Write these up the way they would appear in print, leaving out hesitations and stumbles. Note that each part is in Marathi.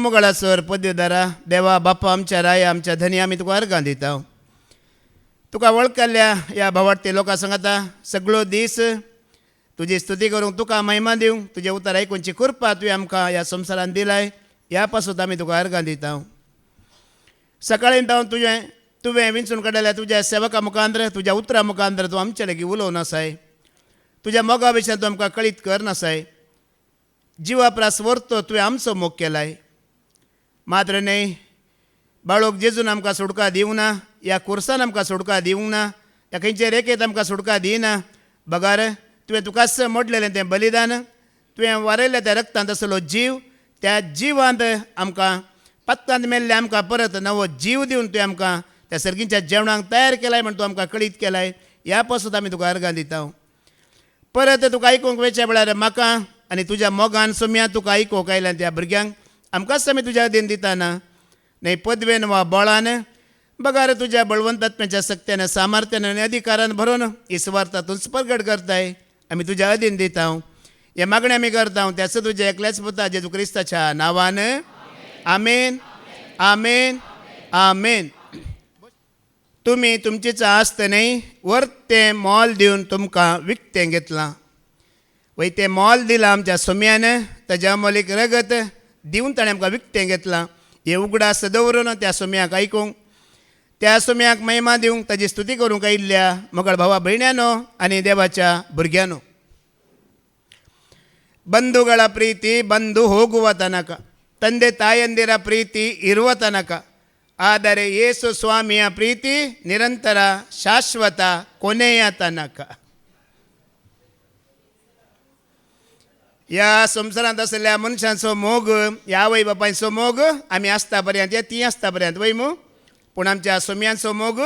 मुगळासर पदवीदारा देवा बाप्पा आमच्या राया आमच्या धनी आमी तुका अर्गां दिता. तुका वळखल्या ह्या भावार्थी लोकां सांगता सगळो दीस तुजी स्तुती करूंक तुका महिमा दिवंक तुजें उतर आयकूंची कृपा तुवें आमकां ह्या संवसारान दिलाय. ह्या पासून आमी तुका अर्गां दिता. सकाळीं जावन तुवें विंचून काडलेल्या तुज्या सेवका मुखांतर तुज्या उतरा मुखांतर तूं आमचे लागीं उलोवन आसाय. तुज्या मोगा विशयां तूं आमकां कळीत करनासाय. जिवाप्रास व्हरतो तुवें आमचो मोग केलाय. मात्र न्हय बाळोक जेजून आमकां सुटका दिवं ना. ह्या कुर्सान आमकां सुटका दिवंक ना. ह्या खंयचे रेखेत आमकां सुटका दिना. बगार तुवें तुकाच मोडलेलें तें बलिदान तुवें वारयलें त्या रक्तांत आसलो जीव त्या जिवांत आमकां पत्तांत मेल्ले आमकां परत नवो जीव दिवन तुवें आमकां त्या सर्गीच्या जेवणाक तयार केलाय म्हण तूं आमकां कळीत केलाय. ह्या पासून आमी तुका अर्गां दिता. परत तुका आयकूंक वेच्या वेळार म्हाका आनी तुज्या मोगान सोम्या तुका आयकूंक आयल्या त्या भुरग्यांक आमकांच आमी तुज्या अधीन दिताना न्हय पदवेन वा बळान बगार तुज्या बळवंतात्म्याच्या सक्त्यान सामर्थ्यान आनी अधिकारान भरून इस्वार्थ तातूंच प्रगट करताय. आमी तुज्या अधीन दिता. हे मागणी आमी करता त्याच तुज्या एकल्याच पुता जेजू क्रिस्ताच्या नांवान आमेन आमेन आमेन. तुमी तुमचीच आस्त न्हय वर्तें मोल दिवन तुमकां विकतें घेतलां. वय तें मोल दिलां आमच्या सोम्यान ताच्या अमोलीक रगत दिवन ताणें आमकां विकतें घेतलां. हे उगडास दवरून त्या सोम्याक आयकूंक त्या सोम्याक महिमा दिवंक ताची स्तुती करूंक आयिल्ल्या मोगळ भावा भयण्यानो आनी देवाच्या भुरग्यांनो. ಬಂಧುಗಳ ಪ್ರೀತಿ ಬಂದು ಹೋಗುವ ತನಕ ತಂದೆ ತಾಯಂದಿರ ಪ್ರೀತಿ ಇರುವ ತನಕ ಆದರೆ ಯೇಸು ಸ್ವಾಮಿಯ ಪ್ರೀತಿ ನಿರಂತರ ಶಾಶ್ವತ ಕೊನೆಯ ತನಕ. ह्या संवसारांत आसलेल्या मनशांचो मोग ह्या आवय बापायचो मोग आमी आसता पर्यंत ती आसता पर्यंत वय मू पूण आमच्या सोम्यांचो मोग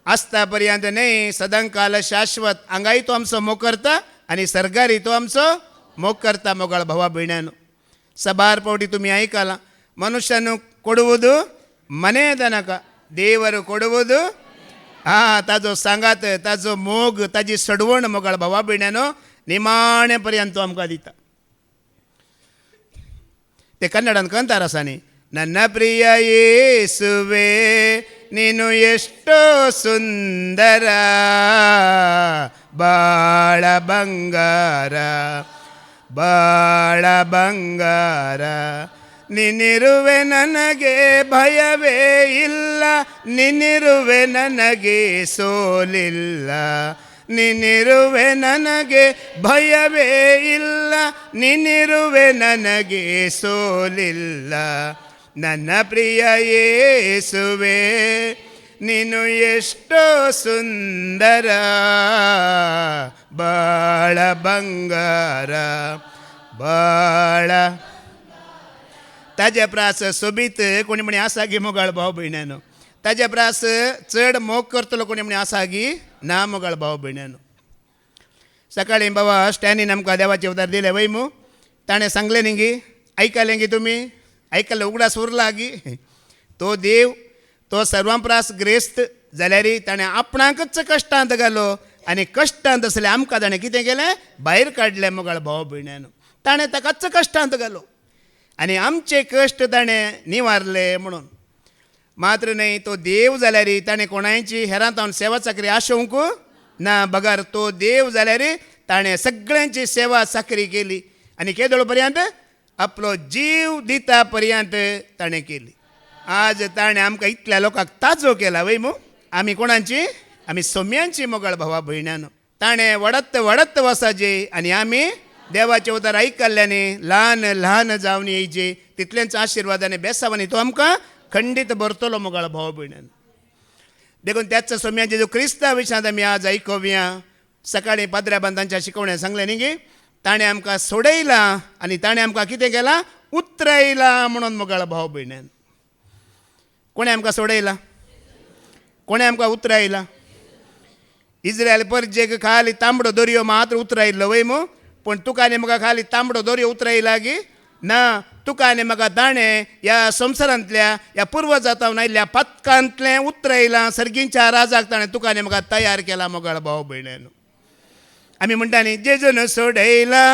आसता पर्यंत न्हय सदांकाल शाश्वत. हांगाय तो आमचो मोग करता आनी सरकारी तो आमचो मोग करता. मोगाळ भावा भयण्यानो सबार पावटी तुमी आयकलां ಮನುಷ್ಯನು ಕೊಡುವುದು ಮನೆ ತನಕ ದೇವರು ಕೊಡುವುದು ताजो सांगात ताजो मोग ताजी सडवण मोगाळ भावा भयण्यानो निमाणे पर्यंत आमकां दिता. ते कन्नडान ಕಂತಾರ आसानी ನನ್ನ ಪ್ರಿಯ ಯೇಸುವೆ ನೀನು ಎಷ್ಟೋ ಸುಂದರ ಬಾಳ ಬಂಗಾರ ಬಾಳ ಬಂಗಾರ ನಿನ್ನಿರುವೆ ನನಗೆ ಭಯವೇ ಇಲ್ಲ ನಿನ್ನಿರುವೆ ನನಗೆ ಸೋಲಿಲ್ಲ ನಿನ್ನಿರುವೆ ನನಗೆ ಭಯವೇ ಇಲ್ಲ ನಿನ್ನಿರುವೆ ನನಗೆ ಸೋಲಿಲ್ಲ ನನ್ನ ಪ್ರಿಯ ಯೇಸುವೆ ನೀನು ಎಷ್ಟೋ ಸುಂದರ ಬಾಳ ಬಂಗಾರ ಬಾಳ ताजे प्रास सोबीत कोणी म्हणे आसा गी मोगाळ भाव भयण्यानो. ताजे प्रास चड मोग करतलो कोणी म्हणे आसा गी ना मोगाळ भाव भयण्यानो. सकाळीं बाबा स्टॅनीन आमकां देवाचें उदार दिलें वय मू ताणें सांगलें न्ही गी आयकलें गी तुमी आयकलें उगडास उरला गी. तो देव तो सर्वांप्रास ग्रेस्त जाल्यार ताणें आपणाकच कश्टांत घालो आनी कश्टांत आसलें आमकां ताणें कितें केलें भायर काडलें मोगाळ भाव भयण्यानो. ताणें ताकाच कश्टांत घालो आनी आमचे कश्ट ताणें निवारले म्हणून. मात्र न्हय तो देव जाल्यार ताणें कोणायची हेरांत हांव सेवा चाकरी आशोवंक ना. बगार तो देव जाल्यार ताणें सगळ्यांची सेवा चाकरी केली आनी केदोळ पर्यंत आपलो जीव दिता पर्यंत ताणें केली. आज ताणें आमकां इतल्या लोकांक ताजो केला वय मू आमी कोणाची आमी सोम्यांची मोगाळ भावा भयण्यानो. ताणें वडत वडत वसाजे आनी आमी देवाचे उदार आयकल्ल्याने ल्हान ल्हान जावन येयचे तितलेंच आशिर्वादाने बेसावानी तो आमकां खंडीत भरतलो मोगाळ भाव भयण्यान. देखून त्याच सोम्याचे जो क्रिस्ता विशयांत आमी आज आयकोवया. सकाळीं पाद्र्या बांदांच्या शिकवण्यान सांगलें न्ही गे ताणें आमकां सोडयलां आनी ताणें आमकां कितें केलां उतरायलां म्हणून मोगाळ भाव भयण्यान. कोणें आमकां सोडयलां कोणें आमकां उतरायलां. इस्रायल परजेक खाली तांबडो दर्यो मात्र उतरायल्लो वय मू पूण तुका आनी म्हाका खाली तांबडो दर्यो उतरायला गी ना. तुका आनी म्हाका ताणें ह्या संवसारांतल्या ह्या पुर्वजातावन आयिल्ल्या पथकांतलें उतरायलां. सर्गींच्या राजाक ताणें तुका आनी म्हाका तयार केला मोगाळ भाव भयण्यानो. आमी म्हणटा न्ही जेजून सोडयला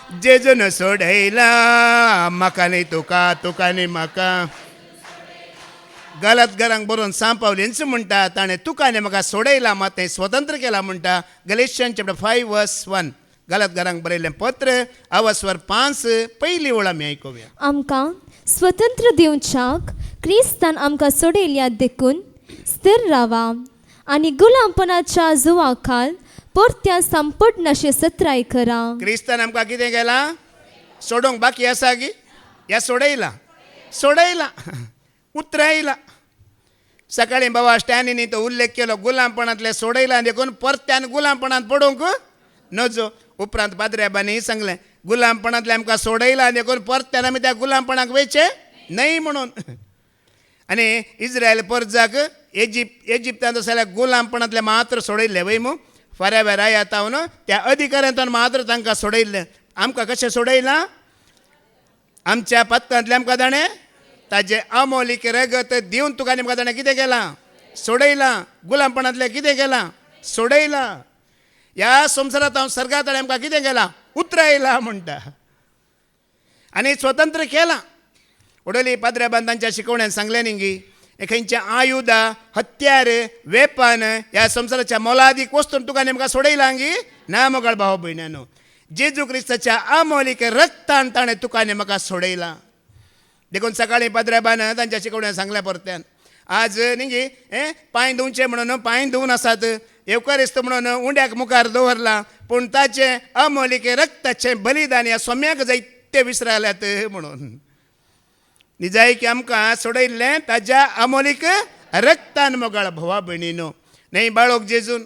जेजून सोडयला म्हाका न्ही तुका तुका न्ही म्हाका. गलातकारांक बरोवन सांपावलींच म्हणटा ताणें तुका आनी म्हाका सोडयला मात तें स्वतंत्र केला म्हणटा. गलेशियन चॅप्टर 5:1 गलातकारांक बरयल्लें पत्र अवस्वर 5 पयली ओळ आमी आयकुया. आमकां स्वतंत्र दिवच्याक क्रिस्तान आमकां सोडयल्या देखून स्थिर रावा आनी गुलामपणाच्या जुवा खाल परत्या संपटनाशे सत्राय करा. क्रिस्तान आमकां कितें केलां? सोडूंक बाकी आसा गी? ह्या सोडयला सोडयला उतरायला. सकाळीं बाबा स्टॅनीनी तो उल्लेख केलो गुलामपणांतले सोडयला देखून परत्यान गुलामपणांत पडूंक नजो. उपरांत पाद्र्याबांनी सांगलें गुलामपणांतले आमकां सोडयला देखून परत्यान आमी त्या गुलामपणाक वयचे न्हय म्हणून. आनी इस्रायल परजाक इजिप्तांत जाल्यार गुलामपणांतले मात्र सोडयल्ले वय मू फाऱ्या वेराय येतावन त्या अधिकाऱ्यांतल्यान मात्र तांकां सोडयल्लें. आमकां कशें सोडयलां? आमच्या पत्कांतले आमकां ताणें ताजें अमोलीक रगत दिवन तुका आनी म्हाका ताणें कितें केलां? सोडयलां. गुलामपणांतलें कितें केलां? सोडयलां. ह्या संवसारांत हांव सर्गांत ताणें आमकां कितें केलां? उतरायलां म्हणटा आनी स्वतंत्र केलां. उडोली पाद्र्याबान तांच्या शिकवण्यान सांगलें न्ही गी खंयच्या आयुधा हत्यार वेपन ह्या संवसाराच्या मोलादीक वस्तून तुका आनी म्हाका सोडयलां गी ना मोगाळ भाव भयण्यानो. जेजू क्रिस्ताच्या अमोलीक रक्तान ताणें तुका आनी म्हाका सोडयलां. देखून सकाळीं पाद्र्याबान तांच्या शिकवण्यान सांगल्या परत्यान आज न्ही गी पांय धुवचे म्हणून पांय धुवन आसात येवकारिस्त म्हणून उंड्याक मुखार दवरला पूण ताचें अमोलीक रक्ताचें बलिदान ह्या सोम्याक जायते विसराल्यात म्हणून. न्ही जाय की आमकां सोडयल्लें ताज्या अमोलीक रक्तान मोगाळ भोवा भयणीनो. न्हय बाळोक जेजून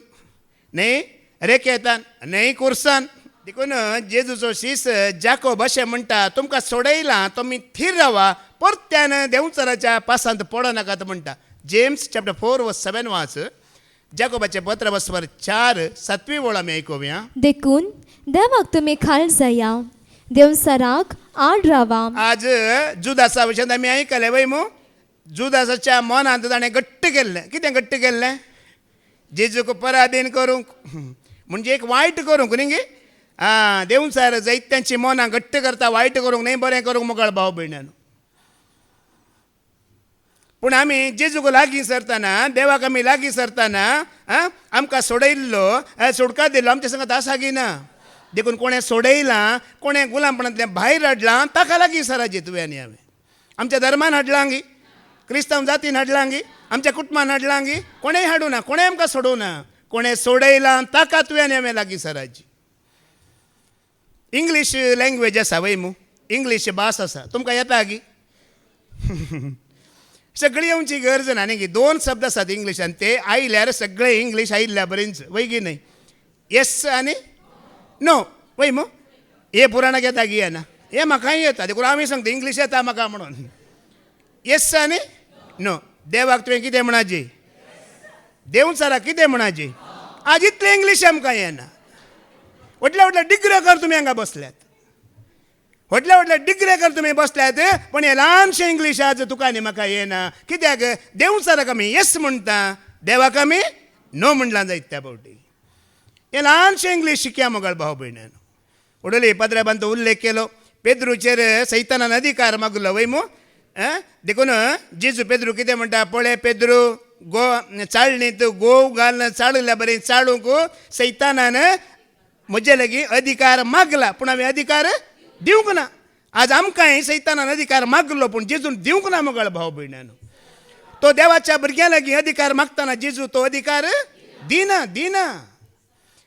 न्हय रेखेतान न्हय कुर्सान. देखून जेजूचो शीस जाकोब अशें म्हणटा तुमकां सोडयलां तुमी थीर रावा परत्यान देंवचाराच्या पासांत पडो नाकात म्हणटा. जेम्स चॅप्टर 4:7 वाच. जाकोबाचें पत्र अवस्वर 4:7 ओळ आमी आयकुया. देखून देवाक तुमी खाल जाया देवसराक आड रावा. आज जुदासा विशयान आमी आयकलें वय मू. जुदासाच्या मनांत ताणें घट्ट केल्लें. कितें घट्ट केल्लें? जेजूक पराधीन करूंक म्हणजे एक वायट करूंक न्ही गे. देंवचार जायत्यांची मनां घट्ट करता वायट करूंक न्हय बरें करूंक मोगाळ भाव भयण्यान. पूण आमी जेजूक लागीं सरतना देवाक आमी लागीं सरतना आमकां सोडयल्लो सुटका दिल्लो आमच्या संगत आसा गी ना. देखून कोणें सोडयलां कोणें गुलामपणांतल्यान भायर हाडलां ताका लागीं सराजी तुवें आनी हांवें. आमच्या धर्मान हाडलां गी क्रिस्तांव जातीन हाडलां गी आमच्या कुटुंबान हाडलां गी कोणेंय हाडूं ना कोणें आमकां सोडूं ना. कोणें सोडयलां ताका तुवें आनी हांवें लागीं सराजी. इंग्लीश लँग्वेज आसा वय मू इंग्लीश भास आसा तुमकां येता गी सगळी येवची गरज ना न्ही गी. 2 शब्द आसात इंग्लिशान ते आयल्यार सगळे इंग्लीश आयिल्ल्या बरेंच वय गी न्हय. येस आनी नो वय मू. हे पुराणाक येता गी येना हे म्हाकाय येता देखून आमी सांगता इंग्लीश येता म्हाका म्हणून. येस आनी नो. देवाक तुवें कितें म्हणाजे? देंवचाराक कितें म्हणाजे? आज इतलें इंग्लीश आमकां येना. व्हडल्या व्हडल्या डिग्रेकार तुमी हांगा बसल्यात व्हडल्या व्हडल्या डिग्रेकार तुमी बसल्यात पण हे ल्हानशें इंग्लीश आज तुका आनी म्हाका येना. कित्याक देंवचाराक आमी येस म्हणटा देवाक आमी नो म्हणलां जायत त्या फावटी. हे ल्हानशें इंग्लीश शिकया मोगाळ भाव भयण्यान. उडोली पाद्र्याबान तो उल्लेख केलो पेद्रूचेर सैतानान अधिकार मागलो वय मू. देखून जेजू पेद्रू कितें म्हणटा पळय पेद्रू चाळणींत गोव घालून चाळल्या बरें चाळूंक सैतानान म्हजे लागीं अधिकार मागला पूण हांवें अधिकार दिवंक ना. आज आमकांय सैतानान अधिकार मागलो पूण जेजून दिवंक ना मोगाळ भाव भयण्यान. तो देवाच्या भुरग्यां लागीं अधिकार मागतना जेजू तो अधिकार दिना.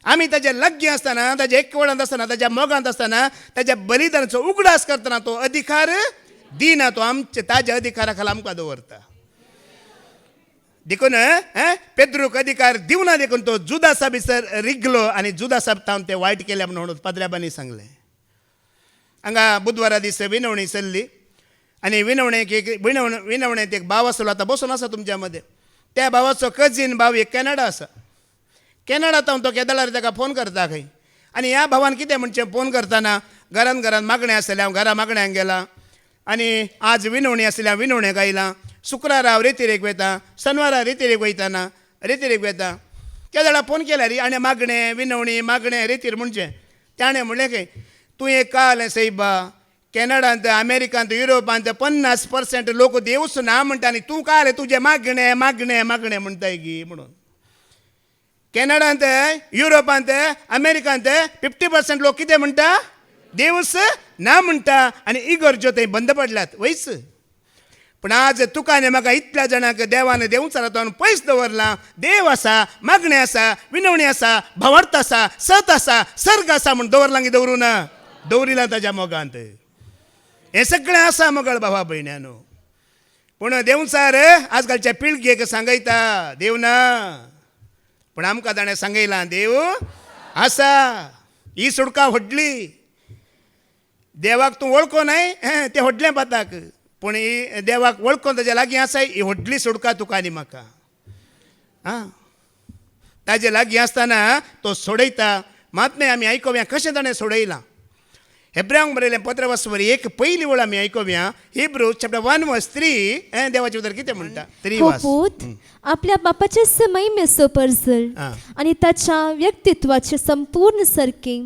आमी ताज्या लागीं आसतना ताज्या एकवळांत आसतना ताज्या मोगांत आसतना ताज्या बलिदानाचो उगडास करतना तो अधिकार दिना. तो आमच्या ताज्या अधिकारा खाला आमकां दवरता. देखून पेद्रूक अधिकार दिवना देखून तो जुदासा भितर रिगलो आनी जुदासा तावन ते वायट केल्या म्हणून पाद्र्याबांनी सांगलें. हांगा बुधवारा दीस विनवणी चल्ली आनी विनवणेंत एक भाव आसलो आतां बसून आसा तुमच्या मदें. त्या भावाचो कजीन भाव एक कॅनडा आसा. कॅनडांत हांव तो केदाळार ताका फोन करता खंय आनी ह्या भावान कितें म्हणचें फोन करतना घरान मागणें आसलें हांव घरा मागण्यांक गेलां आनी आज विनवणी आसली हांव विनवणेक आयलां. शुक्रारा हांव रेतीरेक वयतां शेनवारा रेतीरेक वयताना रेतीरेक वयतां. केदाळा फोन केल्यार आनी मागणें विनवणी मागणें रेतीर म्हणचें ताणें म्हणलें खंय तुवें काल सैबा कॅनडांत अमेरिकांत युरोपांत 50% लोक देवूच ना म्हणटा आनी तूं काल तुजें मागणें मागणें मागणें म्हणटाय गी म्हणून. कॅनडांत युरोपांत अमेरिकांत 50% लोक कितें म्हणटा देवूच ना म्हणटा आनी इगर्ज्यो थंय बंद पडल्यात वयस. पण आज तुका आनी म्हाका इतल्या जाणांक देवान देवूंक रावता पयस दवरला. देव आसा, मागणें आसा, विनवणी आसा, भवार्थ आसा, सत आसा, सर्ग आसा म्हूण दवरलां की दवरूं ना दवरिलां ताच्या मोगांत. हें सगळें आसा मोगळ भावा भयण्यानो. पूण देवचार आजकालच्या पिळगेक सांगयता देव ना, पूण आमकां ताणें सांगयलां देव आसा. ही सुडका व्हडली. देवाक तूं वळखो नाय तें व्हडलें बाताक, पूण ही देवाक वळखोन ताच्या लागीं आसा ही व्हडली सुडका तुका आनी म्हाका. ताजे लागीं आसतना तो सोडयता. मातमें आमी आयकोव्या कशें ताणें सोडयलां. हेब्रांक बरयलें पत्र वचवर 1 पयली वळ आमी आयकोव्या. हिब्रू चॅप्टर 1:3 देवाचे उतर कितें म्हणटा. हो पूत, आपल्या बापाचे महिमेचो परजळ आणि त्याच्या व्यक्तित्वाचे संपूर्ण सरके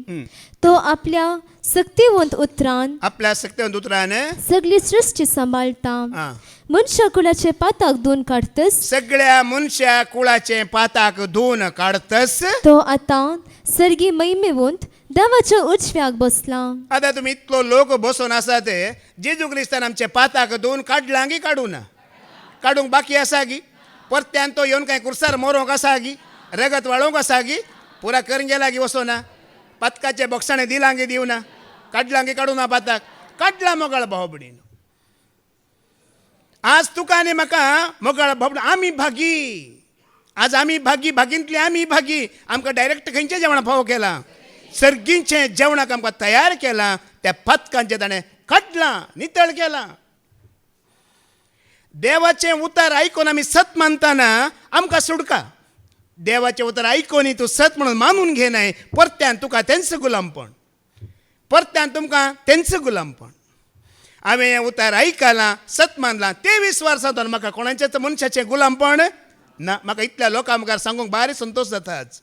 तो आपल्या सक्तिवंत उतरान आपल्या सक्तिवंत उतरान सगळी सृष्टी सांबाळता. मनशा कुळाचे पाताक धुवन काढतस. सगळ्या मनशा कुळाचे पाताक धुवन काढतस. तो आता सर्गी महिमेवंत देवाच्या उजव्याक बसला. आता तुम्ही इतलो लोक बसून आसात. जेजू क्रिस्तान आमचे पाताक धुवन काडला गी काडूना काडूंक बाकी आसा गी. परत्यान तो येवन कांय कुर्सार मोरोंक आसा गी, रगत वाळोवंक आसा गी, पुरा करून गेला गी वचोना. पतकाचे बॉक्साणे दिलां गी दिवना, काडलां गी काडूना पाताक काडला मोगाळ भाव भयणीन. आज तुका आनी म्हाका मोगाळ भाव आमी भागी. आज आमी भागी, भागींतली आमी भागी. आमकां डायरेक्ट खंयचें जेवण फावो केलां, सर्गींचें जेवणाक आमकां तयार केलां. त्या पतकांचे ताणें काडलां, नितळ केलां. देवाचें उतर आयकून आमी सत मानतना आमकां सुडका. देवाचें उतर आयकून तूं सत म्हणून मानून घेनाय, परत्यान तुका तेंच गुलामपण, परत्यान तुमकां तेंच गुलामपण. हांवें हें उतर आयकलां, सत मानलां. 23 वर्सांतून म्हाका कोणाचेच मनशाचें गुलामपण ना. म्हाका इतल्या लोकां मुखार सांगूंक भारी संतोश जाता आज.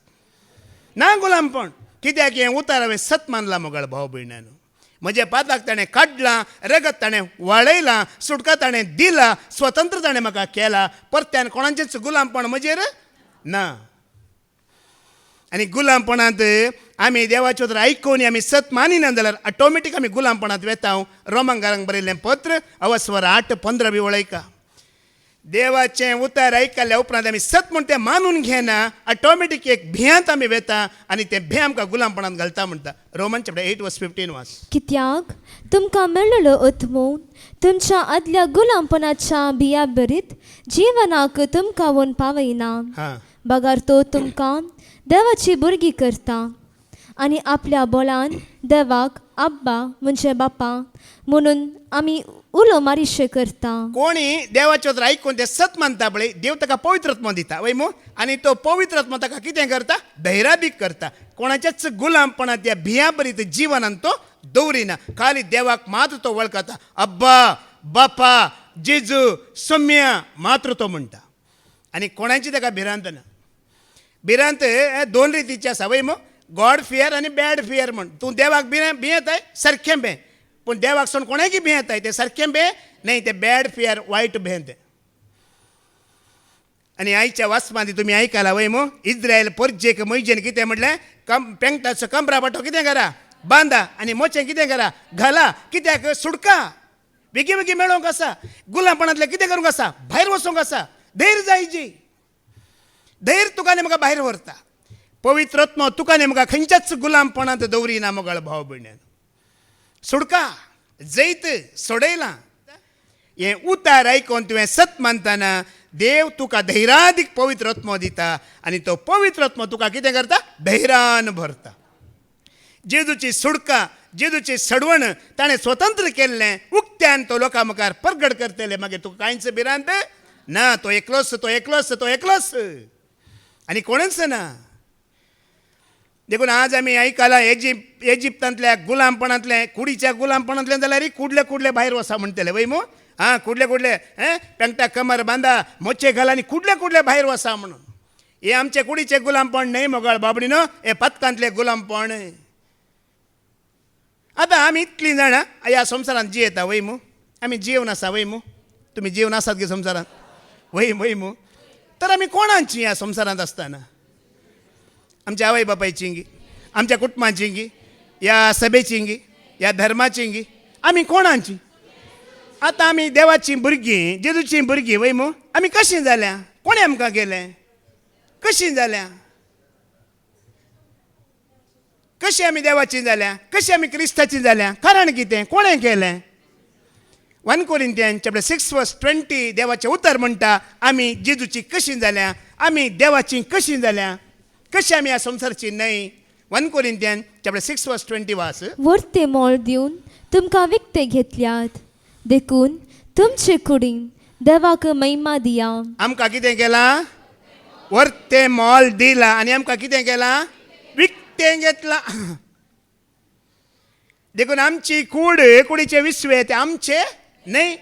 ना गुलामपण. कित्याक हें उतर हांवें सत मानलां मोगाळ भाव भयण्यानो. म्हज्या पाताक ताणें काडलां, रगत ताणें वाळयलां, सुटका ताणें दिला, स्वतंत्र ताणें म्हाका केला. परत्यान कोणाचेंच गुलामपण म्हजेर ना. आनी गुलामपणांत आमी देवाचें उतर आयकून आमी सत मानिना जाल्यार ऑटोमॅटीक आमी गुलामपणांत वेता. रोमांकारांक बरयल्लें पत्र अवस्वर 8:15 बी वळयका. देवाचें उतर आयकल्या उपरांत आमी सत म्हूण तें मानून घेना, ऑटोमॅटीक एक भियांत आमी वेता आनी तें भें आमकां गुलामपणांत घालता म्हणटा. रोमन चॅप्टर 8:15 वाच. कित्याक तुमकां मेळ्ळलो आत्मो तुमच्या आदल्या गुलामपणाच्या बिया बरीत जिवनाक तुमकां व्हरून पावयना. बगार तो तुमकां देवाची भुरगीं करता आनी आपल्या बोलान देवाक आब्बा म्हणजे बापा म्हणून आमी उलो मारिशे करता. कोणी देवाचें उतर आयकून तें सत मानता पळय, देव ताका पवित्रत्व दिता वय मो. आनी तो पवित्रत्व ताका कितें करता, धैर्यादीक करता. कोणाच्याच गुलामपणांत त्या भिया बरीत जिवनांत तो दवरिना. खाली देवाक मात्र तो वळखता. अब्बा, बापा, जेजू, सौम्या मात्र तो म्हणटा. आनी कोणाची ताका भिरांत ना. भिरांत 2 रितीची आसा वय मो. गॉड फियर आनी बॅड फियर म्हण. तूं देवाक भियेताय सारकें भें, पूण देवाक सोडून कोणाकी भियेताय तें सारकें भें न्हय, तें बॅड फियर वायट भें तें. आनी आयच्या वाचमांत तुमी आयकलां वय मो. इज्रायल परजेक मैजेन कितें म्हटलें, पेंगटाचो कमरा पाटो कितें करा, बांदा आनी मोचें कितें करा, घाला. कित्याक सुडका बेगी बेगी मेळोवंक आसा. गुलामपणांतलें कितें करूंक आसा, भायर वचूंक आसा. धैर्य जाय जी. धैर्य तुका आनी म्हाका भायर व्हरता. पवित्रत्व तुका आनी म्हाका खंयच्याच गुलामपणांत दवरिना मोगाळ भाव भयण्यान. सुडका जैत सोडयलां. हें उतार आयकून तुवें सत मानतना देव तुका धैर्यादीक पवित्रत्व दिता आनी तो पवित्रत्व तुका कितें करता, धैर्यान भरता. जेजूची सुडका, जेजूची सडवण ताणें स्वतंत्र केल्लें उक्त्यान तो लोकां मुखार परगट करतले. मागीर तुका कांयच भिरांत ना. तो एकलोच, तो एकलोच, तो एकलोच आनी कोणूच ना. देखून आज आमी आयकलां इजिप्तांतल्या गुलामपणांतले, कुडीच्या गुलामपणांतल्यान जाल्यार कुडले कुडले भायर वसा म्हणटले वय मो. कुडले कुडले पेंगटा कमर बांदा, मोचे घाला आनी कुडले कुडले भायर वसा म्हणून. हे आमचे कुडीचे गुलामपण न्हय मोगाळ बाबडीनो, हे पतकांतले गुलामपण. आता आमी इतलीं जाणां ह्या संवसारांत जियेता वय मू आमी जीवन आसा वय मू तुमी जीवन आसात गे संवसारांत वय वय मू तर आमी कोणाची ह्या संवसारांत आसतना आमच्या आवय बापायची गी आमच्या कुटुंबाची गी ह्या सभेची गी ह्या धर्माची गी आमी कोणाची आतां आमी देवाची भुरगीं जेजूची भुरगीं वय मू आमी कशीं जाल्या कोणें आमकां केलें कशीं जाल्या कशी आमी देवाची जाल्या कशी आमी क्रिस्ताची जाल्या कारण कितें कोणें केलें 1 Corinthians chapter 6 verse 20 देवाचें उतर म्हणटा आमी जेजूची कशीं जाल्या आमी देवाची कशीं जाल्या कशी आमी ह्या संवसाराची न्हय 1 Corinthians chapter 6 verse 20 वास वर्ते मोल दिवन तुमकां विकते घेतल्यात देखून तुमचे कुडीन देवाक महिमा दिया आमकां कितें केलां वर्ते मोल दिला आनी आमकां कितें केलां विकतें घेतलां देखून आमची कुडीचे विस्वे ते आमचे न्हय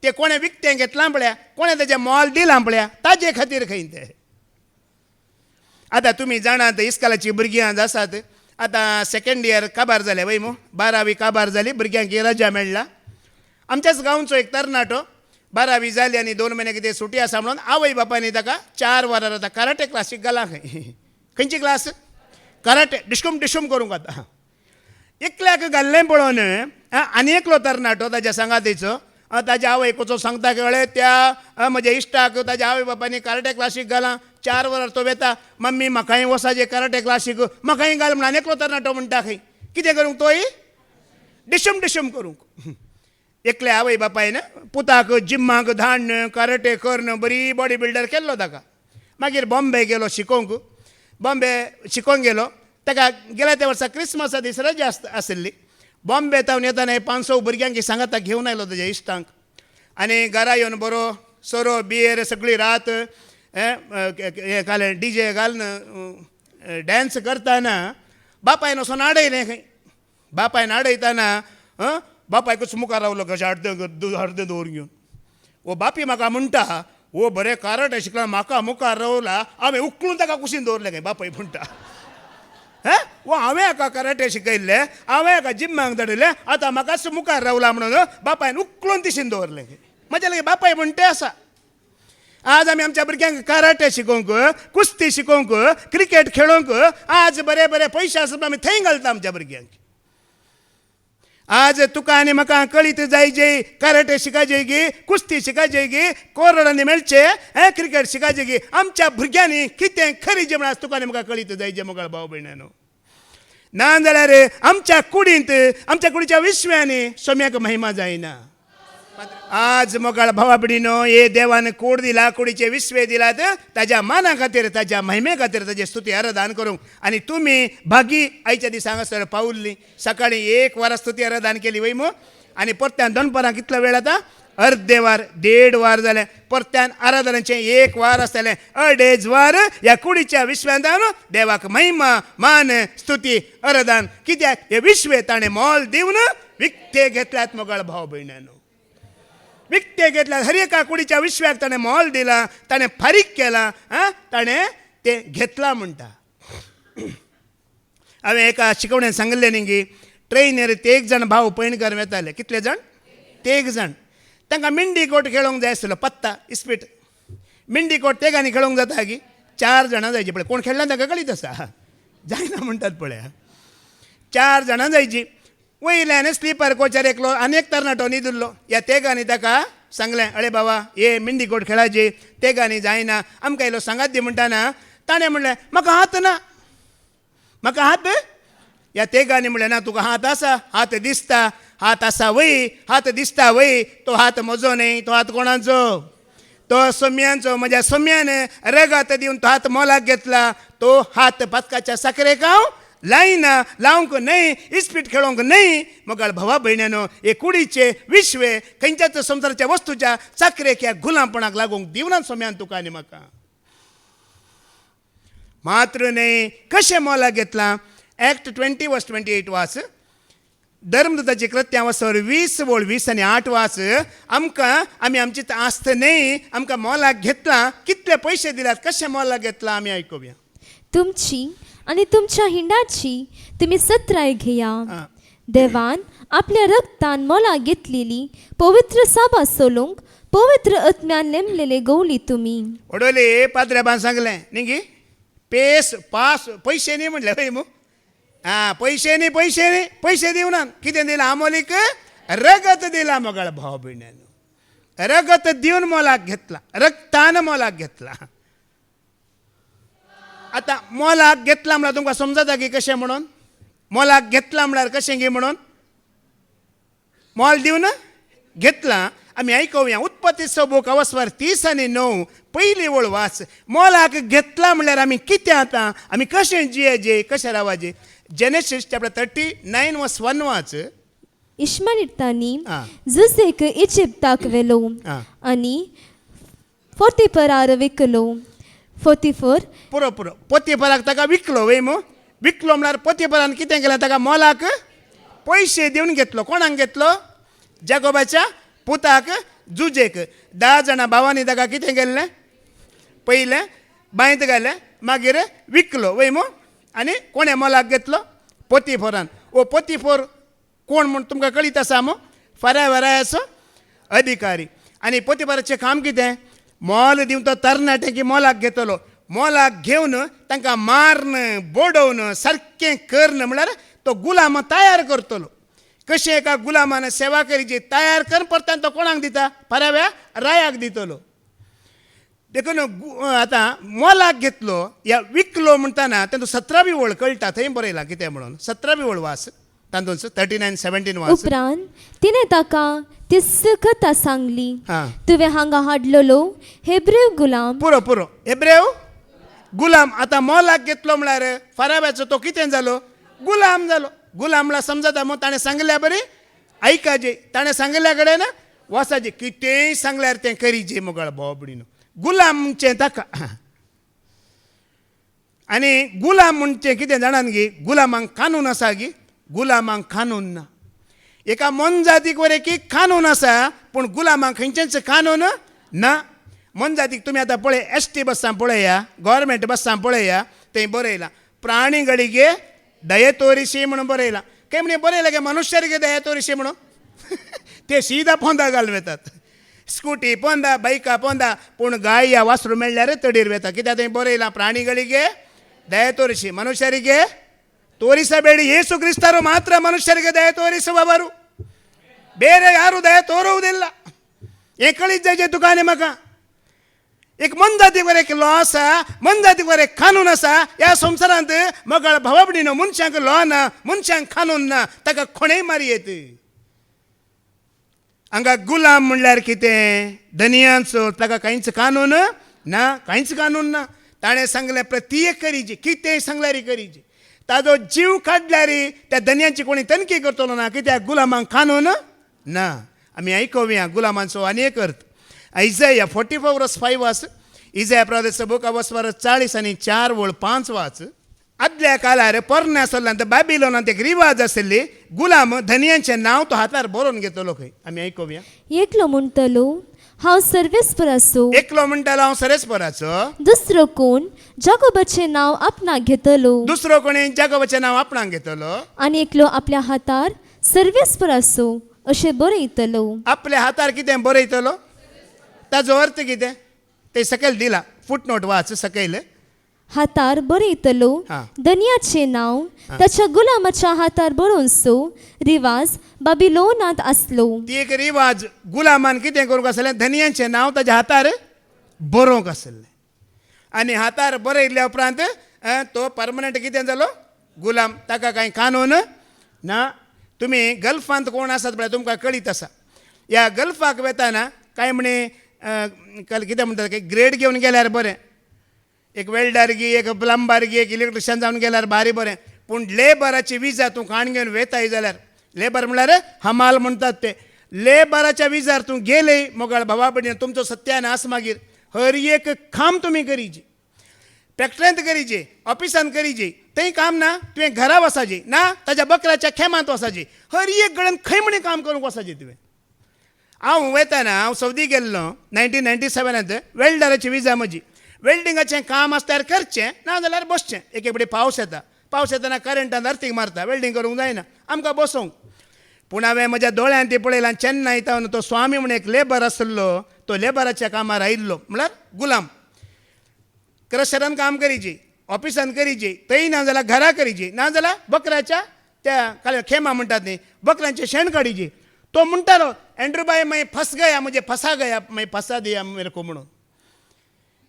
ते कोणें विकतें घेतलां पळया कोणें तेजें मोल दिलां पळया ताजे खातीर खंय ते आतां तुमी जाणात इस्कॉलाची भुरगीं आज आसात आतां सेकंड इयर काबार जालें वय मू 12वी काबार जाली भुरग्यांक रजा मेळ्ळा आमच्याच गांवचो एक तरणाटो 12वी जाली आनी 2 म्हयने कितें सुटी आसा म्हणून आवय बापायनी ताका 4 वरां आतां कराटे क्लासीक घालां खंय खंयची क्लास कराटे डिशूम करूंक आतां एकल्याक घाल्लें पळोवन आनी एकलो तरणाटो ताज्या सांगातीचो ताज्या आवय कसो सांगता कळ्ळें त्या म्हज्या इश्टाक ताज्या आवय बापायनी कराटे क्लासीक घालां 4 वरां तो वेता मम्मी म्हाकाय वसाजे कराटे क्लासीक म्हाकाय घाल म्हणून आनी एकलो तरणाटो म्हणटा खंय कितें करूंक तोय डिशूम करूंक एकल्या आवय बापायन पुताक जिम्माक धाडन कराटे करन बरी बॉडी बिल्डर केल्लो ताका मागीर बॉम्बे गेलो शिकोवंक बॉम्बे शिकोवंक गेलो ताका गेल्या त्या वर्सा क्रिस्मसा दीस रजा आशिल्ली बॉम्बे तावन येताना 500 भुरग्यांक सांगाता घेवन आयलो ताज्या इश्टांक आनी घरा येवन बरो सोरो बियर सगळी रात हे घालें DJ घालून डॅन्स करतना बापायन असो आडयलें खंय बापायन आडयतना बापाय कसो मुखार रावलो कशें अर्दें दवर घेवन वो बापी म्हाका म्हणटा वो बरें कराटे शिकला म्हाका मुखार रावला हांवें उखलून ताका कुशीन दवरलें खंय बापाय म्हणटा वो हांवें हाका कराटे शिकयल्ले हांवें हाका जिम्माक धाडले आतां म्हाकाच मुखार रावला म्हणून बापायन उखलून तिशीन दवरलें खंय म्हज्या लागीं बापाय म्हणटे आसा आज आमी आमच्या भुरग्यांक कराटे शिकोवंक कुस्ती शिकोवंक क्रिकेट खेळोवंक आज बरे बरे पयशे आसा आमी थंय घालता आमच्या भुरग्यांक आज तुका आनी म्हाका कळीत जाय जे कराटे शिकायचे गी कुस्ती शिकायचे गी कोरडांनी मेळचे क्रिकेट शिकायचे गी आमच्या भुरग्यांनी कितें खरी जेवण आज तुका आनी म्हाका कळीत जाय जे मोगाळ भाव भयणानो ना जाल्यार आमच्या कुडींत आमच्या कुडीच्या विश्व्यांनी सोम्याक महिमा जायना आज मोगाळ भावा भयणीनो हे देवान कूड दिला कुडीचे विस्वे दिलात ताज्या माना खातीर ताज्या महिमे खातीर ताजे स्तुती आराधन करूंक आनी तुमी भागी आयच्या दिसांक सर पावल्ली सकाळी 1 वरां स्तुती आराधन केली वय मू आनी परत्यान दनपारां कितलो वेळ आतां अर्दे वार 1.5 वार जालें परत्यान आराधनाचें 1 वार आसतलें 2.5 वार ह्या कुडीच्या विश्वांत देवाक महिमा मान स्तुती आराधन कित्याक हे विश्वे ताणें मोल दिवन विकते घेतल्यात मोगाळ भाव भयणानो विकते घेतल्यात हर एका कुडीच्या विश्वाक ताणें मोल दिला ताणें फारीक केला ताणें ते घेतला म्हणटा हांवें एका शिकवण्यान सांगलें न्ही की ट्रेनीर ते 1 जाण भाव पैणकार वेताले कितले जाण ते 1 जाण तांकां मिंडी कोट खेळोंक जाय आसलो पत्ता इस्पीट मिंडी कोट तेगांनी खेळोंक जाता की 4 जाणां जायची पळय कोण खेळना ताका कळीत आसा जायना म्हणटात पळय 4 जाणां जायची वयल्यान स्लीपर कोचार एकलो आनी एक तरणाटो न्हिदुल्लो ह्या तेगांनी ताका सांगलें अळे बाबा हे मिंडी कोट खेळाची तेगांनी जायना आमकां इल्लो सांगात दी म्हणटाना ताणें म्हणलें म्हाका हात ना म्हाका हात ह्या तेगांनी म्हणलें ना तुका हात आसा हात दिसता हात आसा वय हात दिसता वय तो हात म्हजो न्हय तो हात कोणाचो तो सोम्यांचो म्हज्या सोम्यान रगत दिवन तो हात मोलाक घेतला तो हात पातकाच्या साखरेक हांव लायना लावंक न्हय इस्पीट खेळोंक न्हय मोगाळ भावा भयण्यानो हे कुडीचे विश्वे खंयच्याच संवसाराच्या वस्तूच्या साखरेक ह्या गुलामपणाक लागूंक दिवना सोम्यान तुका आनी म्हाका मात्र न्हय कशें मोलाक घेतलां Act 20 verse 28 वास धर्मदूताची कृत्यां वसर 20 वोळ 20 आनी 8 वास आमकां आमी आमची आस्त न्हय आमकां मोलाक घेतलां कितले पयशे दिल्यात कशें मोलाक घेतलां आमी आयकुया तुमची आणि तुमच्या हिंडाची तुम्ही सत्राय घेया देवान आपल्या रक्तान मोला घेतलेली पवित्र साबा सोलूंक पवित्र आत्म्यान नेमलेले गवली तुम्ही. ओडोले पात्र्याबान सांगलें निगी पेस पास पैसे न्ही म्हणले हय मू हां पैसे न्ही पैसे दिवना कितें दिलां आमोलीक रगत दिला मोगाळ भाव भयण्यान रगत दिवन मोलाक घेतला रक्तान मोलाक घेतला. आतां मोलाक घेतला म्हळ्यार तुमकां समजता की कशें म्हणून मोलाक घेतला म्हळ्यार कशें गे म्हणून मोल दिवन घेतला. आमी आयकोवया उत्पत्ती बुक अवस्वार 30 आणि 9 पयली वळ वाच. मोलाक घेतला म्हळ्यार आमी कितें आतां आमी कशें जियेजे कशें रावाजे. जेनेसिस चॅप्टर 39 वर्स 1 वाच. इश्माएलितांनी आ. जुसेक इजिप्ताक व्हेलो आ. आनी फोतिफरार विकलो. फोतिफर पुरो पोतीफराक ताका विकलो वय मू विकलो म्हळ्यार पोतीफरान कितें केलें ताका मोलाक पयशे दिवन घेतलो. कोणाक घेतलो जाकोबाच्या पुताक जुजेक. 10 जाणां भावांनी ताका कितें केल्लें पयलें बांयत घालें मागीर विकलो वय मू आनी कोणें मोलाक घेतलो पोतीफरान. ओ पोतीफर कोण म्हूण तुमकां कळीत आसा मू फरायवरायाचो अधिकारी. आनी पोतीफराचें काम कितें मोल दिवन तो तरणाटें की मोलाक घेतलो. मोलाक घेवन तांकां मारन बोडोवन सारकें करन म्हळ्यार तो गुलाम तयार करतलो. कशें एका गुलामान सेवा करीची तयार करून परतान तो कोणाक दिता फराव्या रायाक दितलो. देखून आतां मोलाक घेतलो या विकलो म्हणटाना तातूंत 17वी वळ कळटा थंय बरयलां कितें म्हणून 17वी वळ वास तातूंत 39:17 वास. उपरांत तिणें ताका ती कथा सांगली. हां तुवें हांगा हाडलेलो हेब्रेव गुलाम पुरो हेब्रेव गुलाम. आतां मोलाक घेतलो म्हळ्यार फराव्याचो तो कितें जालो गुलाम जालो. गुलाम म्हळ्यार समजता मग ताणें सांगल्या बरें ऐकाजे ताणें सांगल्या कडेन वसाजे कितेंय सांगल्यार तें करीजे मोगाळ भावबडीनो. गुलाम म्हणचें ताका आनी गुलाम म्हणचें कितें जाणान गे गुलामांक कानून आसा गे गुलामांक कानून ना. एका मनजातीक वरें की कानून आसा पूण गुलामांक खंयचेंच कानून ना. मनजातीक तुमी आतां पळय ST बसां पळया गव्हर्मेंट बसां पळया थंय बरयलां प्राणीಗಳಿಗೆ दये तोरिशी म्हणून बरयलां. काय म्हणे बरयलां गे मनुष्यರಿಗೆ दये तोरिशी म्हणून ते सीदा पोंदा घालून वेतात. स्कूटी पोंदा बायका पोंदा पूण गाय या वासरू मेळ्ळ्यार तडीर वेता. कित्याक थंय बरयलां ಪ್ರಾಣಿಗಳಿಗೆ ದಯೆ ತೋರಿಸಿ ಮನುಷ್ಯರಿಗೆ ತೋರಿಸಬೇಡಿ ಯೇಸು ಕ್ರಿಸ್ತರು ಮಾತ್ರ ಮನುಷ್ಯರಿಗೆ ದಯೆ ತೋರಿಸುವವರು ಬೇರೆ ಯಾರು ದಯೆ ತೋರುವುದಿಲ್ಲ. हे कळीत जायचे तुका आनी म्हाका. एक मनजातीवर एक लॉ आसा मनजातीवर एक कानून आसा. ह्या संवसारांत मोगाळ भावाबडीनो मनशांक लॉ ना मनशांक कानून ना ताका कोणेय मारी येत. हांगा गुलाम म्हणल्यार कितें धनियांचो ताका कांयच कानून ना कांयच कानून ना. ताणें सांगलें प्रत्येक करीची कितेंय सांगल्यार करीची. ताजो जीव काडल्यार त्या धन्यांची कोणी तनखी करतलो ना कित्याक गुलामांक कानून ना. आमी आयकोवया गुलामांचो आनी एक अर्थ. Isaiah 44:5 वाच. इजाया प्रवादीचो बूक अवस्वार 40 आणि 4 वळ 5 वाच. आदल्या काळार पोरन्यासोल्ल्यान बॅबिलोनांत एक रिवाज आशिल्ली गुलाम धनियांचें नांव तो हातार बरोवन घेतलो खंय. आमी आयकोवया. एकलो म्हणटलो हांव सर्वेस्पर आसो. एकलो म्हणटालो हांव सरेस्पराचो. दुसरो कोण जाकोबाचें नांव आपणाक घेतलो. दुसरो कोणी जाकोबाचें नांव आपणाक घेतलो. आनी एकलो आपल्या हातार सर्वेस्पर आसो अशें बरयतलो. आपल्या हातार कितें बरयतलो ताजो अर्थ कितें ते सकयल दिला फुटनोट वाच सकयल. हातार बरयतलो हां. धनियाचें नांव ताच्या गुलामाच्या हातार बरोवचो रिवाज बाबिलोनांत आसलो. ती एक रिवाज गुलामान कितें करूंक आसलें धनियांचें नांव ताच्या हातार बरोवंक आसलें. आनी हातार बरयल्या उपरांत तो परमनंट कितें जालो गुलाम. ताका कांय कानून ना. तुमी गल्फांत कोण आसात पळय तुमकां कळीत आसा. ह्या गल्फाक वेताना कांय म्हणे कितें म्हणटात ग्रेड घेवन गेल्यार बरें. एक वेल्डर गी एक प्लंबर गी एक इलेक्ट्रिशियन जावन गेल्यार भारी बरें. पूण लेबराची विजा तूं काण घेवन वेताय जाल्यार लेबर म्हळ्यार हमाल म्हणटात ते लेबराच्या विजार तूं गेले मोगाळ भावा भयणी तुमचो सत्यानाश मागीर. हर एक काम तुमी करीची फॅक्टरींत करीचे ऑफिसांत करीचे थंय काम ना तुवें घरा वसाचे ना ताच्या बकराच्या खेमांत वसाचे हर एक कडेन खंय म्हणे काम करूंक वसाचे तुवें. हांव वयताना हांव सौदी गेल्लो 1997 वेल्डराची विजा म्हजी. वेल्डिंगाचें काम आसल्यार करचें ना जाल्यार बसचें. एक बडी पावस येता पावस येताना करंटान अर्थीक मारता वेल्डिंग करूंक जायना आमकां बसोंक पूण हांवें म्हज्या दोळ्यान ती पळयलां चेन्नई तावन तो स्वामी म्हूण एक लेबर आसलो तो लेबराच्या कामार आयिल्लो म्हळ्यार गुलाम क्रशरान काम करीची ऑफिसान करीची थंय ना जाल्यार घरा करीची ना जाल्यार बकऱ्याच्या त्या खेमा म्हणटात न्ही बकऱ्यांचे शेण काडीची तो म्हणटालो एंड्रू बाई मागीर फस गया म्हणजे फसा गया मागीर फसा दिया मेरे को म्हणून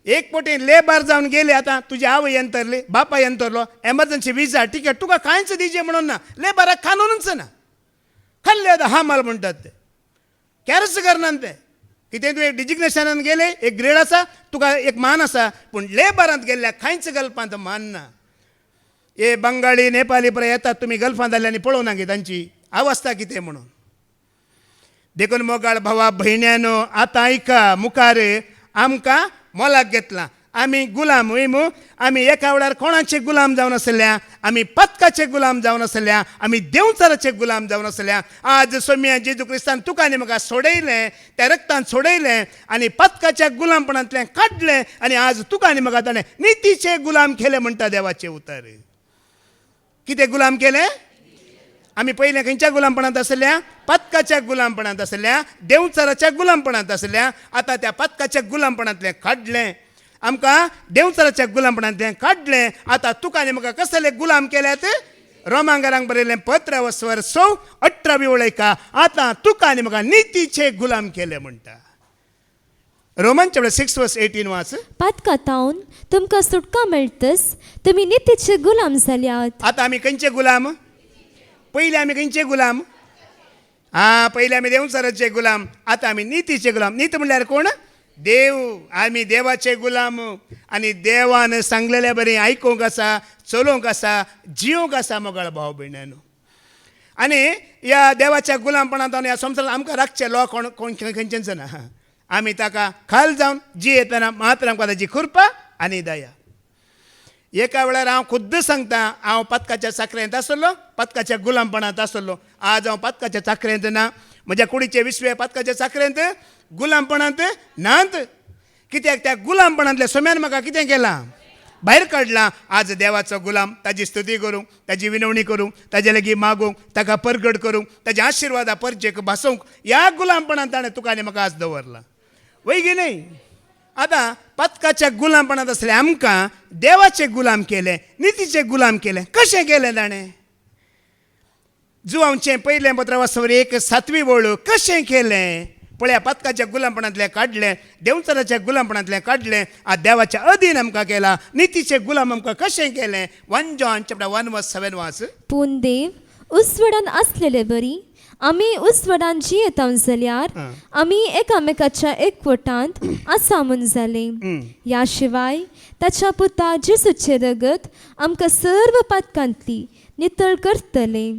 एक पोटी लेबर जावन गेले आतां तुजी आवय येंतरली बापा येंतरलो एमर्जन्सी विजा टिकेट तुका कांयच दिजे म्हणून ना लेबराक कानूनच ना खाल्ले आतां हा माल म्हणटात ते कॅरच करनात ते कितें तुवें डिजिग्नेशनान गेले एक ग्रेड आसा तुका एक मान आसा पूण लेबरांत गेल्ल्या कांयच गल्पांत मान ना हे बंगाळी नेपाळी पळय येतात तुमी गल्फांत जाल्ल्यांनी पळोवना गे तांची अवस्था कितें म्हणून देखून मोगाळ भावा भयण्यानो आतां आयका मुखार आमकां मोलाक घेतलां आमी गुलाम वयमू आमी एका वेळार कोणाचे गुलाम जावन आसल्या आमी पथकाचे गुलाम जावन आसल्या आमी देंवचाराचे गुलाम जावन आसल्या आज सोम्या जेजू क्रिस्तान तुका आनी म्हाका सोडयलें त्या रक्तान सोडयलें आनी पथकाच्या गुलामपणांतल्यान काडलें आनी आज तुका आनी म्हाका ताणें नितीचे गुलाम केले म्हणटा देवाचें उतर कितें गुलाम केलें आमी पयलें खंयच्या गुलामपणांत आसल्या पथकाच्या गुलामपणांत आसल्या देंवचाराच्या गुलामपणांत आसल्या आतां त्या पथकाच्या गुलामपणांतलें काडलें आमकां देंवचाराच्या गुलामपणांतलें काडलें आतां तुका आनी म्हाका कसले गुलाम केल्यात रोमांकारांक बरयलें 15:18 उलयका आतां तुका आनी म्हाका नितीचे गुलाम केले म्हणटा रोमन चॅप्टर 6:18 वाच पथकातावन तुमकां सुटका मेळटस तुमी नितीचे गुलाम जाल्यात आतां आमी खंयचे गुलाम पयलीं आमी खंयचे गुलाम पयलीं आमी देंवचाराचे गुलाम आतां आमी नितीचे गुलाम नीत म्हणल्यार कोण देव आमी देवाचे गुलाम आनी देवान सांगलेले बरें आयकूंक आसा चलोवंक आसा जिवंक आसा मोगाळ भाव भयण्यानो आनी ह्या देवाच्या गुलामपणांत ह्या संवसारांत आमकां राखचे लो कोण खंयचेंच ना आमी ताका खाल जावन जी येतना मात्र आमकां ताची कृपा आनी दया एका वेळार हांव खुद्द सांगता हांव पथकाच्या चाकरेंत आसलो पथकाच्या गुलामपणांत आसलो आज हांव पथकाच्या चाकरेंत ना म्हज्या कुडीचे 20 पथकाच्या चाकरेंत गुलामपणांत नात कित्याक त्या गुलामपणांतल्या सोम्यान म्हाका कितें केलां भायर काडलां आज देवाचो गुलाम ताजी स्तुती करूंक ताजी विनवणी करूंक ताजे लागीं मागूंक ताका परगट करूंक ताजे आशिर्वादा परचेक भासूंक ह्या गुलामपणांत ताणें तुका आनी म्हाका आज दवरला वय गे न्ही आतां पथकाच्या गुलामपणांत आसले आमकां देवाचे गुलाम केले नितीचे गुलाम केले कशें केलें ताणें जुवांचें पयलें पत्र वाचवर 1:7 वळू कशें केलें पळया पथकाच्या गुलामपणांतलें काडलें देंवचाराच्या गुलामपणांतलें काडलें आज देवाच्या अधीन आमकां केला नितीचे गुलाम आमकां कशें केलें 1 जॉन चॅप्टर 1:7 वाच पूण देव उसवडान आसलेले बरी आमी उसवडान जियेताव जाल्यार आमी एकामेकाच्या एकवटांत आसा म्हूण जाले ह्या शिवाय ताच्या पुता जेजूचे रगत आमकां सर्व पथकांतली नितळ करतले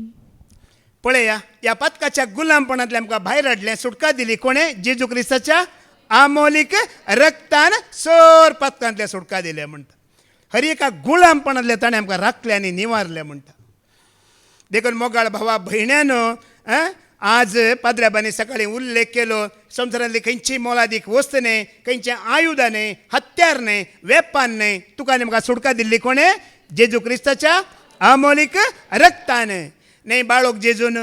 पळया ह्या पथकाच्या गुलामपणांतल्यान आमकां भायर हाडलें सुटका दिली कोणें जेजू क्रिस्ताच्या आमोलीक रक्तान सर पथकांतल्या सुटका दिल्या म्हणटा हर एका गुलामपणांतले ताणें आमकां राखलें आनी निवारलें म्हणटा देखून मोगाळ भावा भयण्यानो आज पाद्र्याबांनी सकाळीं उल्लेख केलो संवसारांतली खंयची मोलादीक वस्त न्हय खंयचें आयुधां न्हय हत्यार न्हय वेपान न्हय तुका आनी म्हाका सुटका दिल्ली कोणें जेजू क्रिस्ताच्या आमोलीक रक्तान न्हय बाळोक जेजून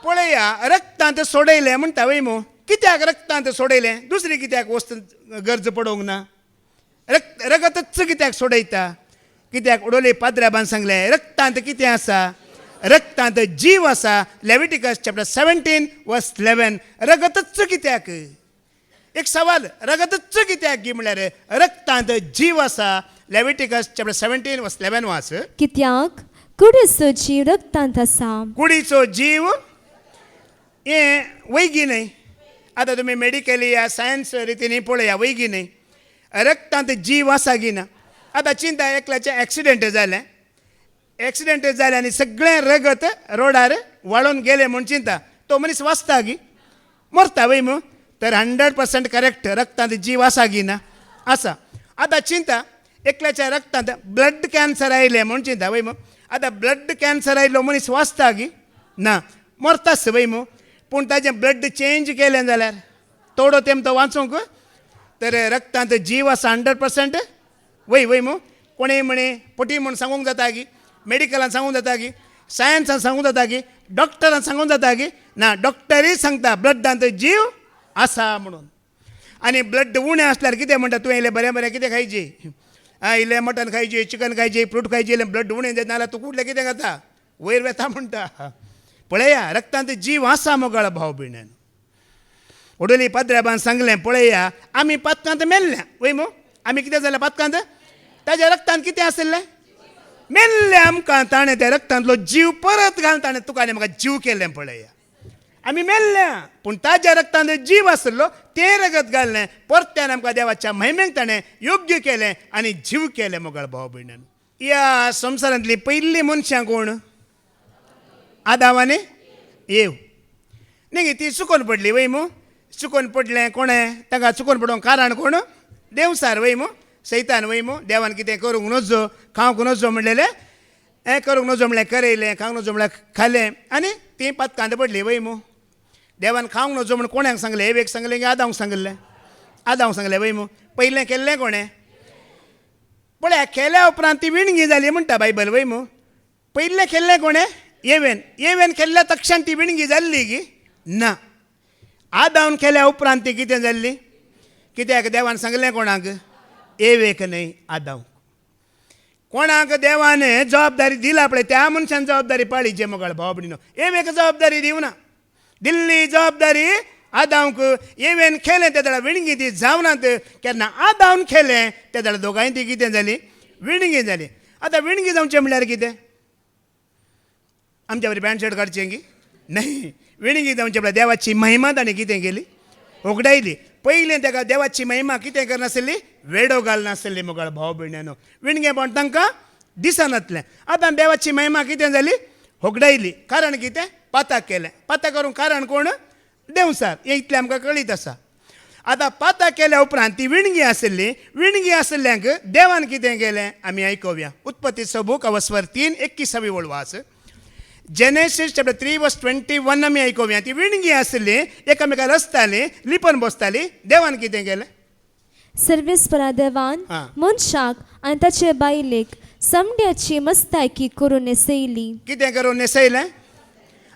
पळया रक्तांत सोडयलें म्हणटा वय मो कित्याक रक्तांत सोडयलें दुसरी कित्याक वस्त गरज पडोंक ना रगतच कित्याक सोडयता कित्याक उडोली पाद्र्याबान सांगलें रक्तांत कितें आसा रक्तांत जीव आसा लेविटिकस चॅप्टर 17:11 रगतच कित्याक एक सवाल रगतच कित्याक गी म्हळ्यार रक्तांत जीव आसा लेविटिकस चॅप्टर 17:11 वाच कित्याक कुडीचो जीव रक्तांत आसा कुडीचो जीव हें वैगी न्हय आतां तुमी मेडिकली या सायन्स रितीन पळया वैगी न्हय रक्तांत जीव आसा गी ना आतां चिंता एकल्याचें एक्सिडेंट जालें आनी सगळें रगत रोडार वाळून गेलें म्हूण चिंता तो मनीस वाचता गी मरता वय मू तर 100% करेक्ट रक्तांत जीव आसा गी ना आसा आतां चिंता एकल्याच्या रक्तांत ब्लड कॅन्सर आयलें म्हूण चिंता वय मू आतां ब्लड कॅन्सर आयिल्लो मनीस वाचता गी ना मरताच वय मू पूण ताजें ब्लड चेंज केलें जाल्यार थोडो तेंप तो वाचूंक तर रक्तांत जीव आसा 100% वय मू कोणेय म्हणे पटी म्हूण सांगूंक जाता की मेडिकलान सांगूंक जाता की सायन्सान सांगूंक जाता की डॉक्टरान सांगूंक जाता की ना डॉक्टरूय सांगता ब्लडांत जीव आसा म्हणून. आनी ब्लड उणें आसल्यार कितें म्हणटा तूं इल्लें बरें बरें कितें खायचें इल्लें मटन खायचें चिकन खायचें फ्रूट खायचें इल्लें ब्लड उणें जायत नाल्यार तूं कुठलें कितें खाता वयर वेता म्हणटा. पळया रक्तांत जीव आसा मोगाळ भाव भयणान. ओडोली पाद्र्याबान सांगलें पळया आमी पातकांत मेल्ल्या वय मो आमी कितें जालें पातकांत ताज्या रक्तांत कितें आसलें मेल्लें आमकां ताणें त्या रक्तांतलो जीव परत घालून ताणें तुका आनी म्हाका जीव केलें पळया. आमी मेल्ल्या पूण ताज्या रक्तांत जीव आसलो तें रगत घाललें परत्यान आमकां देवाच्या महिमेक ताणें योग्य केलें आनी जीव केलें मोगाळ भाव भयणान. ह्या संवसारांतलीं पयलीं मनशां कोण आदाम आनी येव न्ही ती चुकोवन पडली वय मो. चुकोवन पडलें कोणें ताका चुकोवन पडोवंक कारण कोण देवसार वय मो सैतान वय मो. देवान कितें करूंक नजो खावंक नजो म्हणलेलें हें करूंक नजो म्हणलें करयलें खावंक नजो म्हणल्यार खालें आनी ती पातकांत पडली वय मो. देवान खावंक नजो म्हण कोणाक सांगलें एवेक सांगलें की आदांक सांगलें आदांक सांगलें वय मो. पयलें केल्लें कोणें पळया केल्या उपरांत ती विणगी जाली म्हणटा बायबल वय मो. पयलें केल्लें कोणें येवेन केल्ल्या तक्षण ती विणगी जाल्ली की ना आदावन केल्या उपरांत ती कितें जाल्ली कित्याक देवान सांगलें कोणाक येवेक न्हय आदांक. कोणाक देवान जबाबदारी दिला पळय त्या मनशान जबाबदारी पाळीची मोगाळ भाव भयणीनो. येवेक जबाबदारी दिवना दिल्ली जबाबदारी आदांक. येवेन केलें त्या दाडा विणगी ती जावनात केन्ना आदावन केलें त्या दाडा दोगांय ती कितें जाली विणगी जाली. आतां विणगी जावचें म्हणल्यार कितें आमच्या बरी पॅन्ट शर्ट काडचें की न्हय. विणगी जावचें म्हणल्यार देवाची महिमा ताणें कितें केली उगडायली. पयलें ताका देवाची महिमा कितें करनासली वेडो घालनासली मोगाळ भाव भयणानो. विणगे पण तांकां दिसनातलें. आतां देवाची महिमा कितें जाली होगडायली. कारण कितें पाताक केलें. पाताक करूंक कारण कोण देवसार हें इतलें आमकां कळीत आसा. आतां पाताक केल्या उपरांत ती विणगी आसल्ल्यांक देवान कितें केलें आमी आयकोवया. उत्पत्तीचो बूक अवस्वर 3:21 वळवास जेनेसीस चॅप्टर 3:21 आमी आयकोवया. ती विणगी आसली एकामेकाक रचताली लिपोवन बसताली. देवान कितें केलें सर्वेस्परा देवान मनशाक आनी ताचे बायलेक समड्याची मस्तायकी करून नेसयली. कितें करून नेसयलें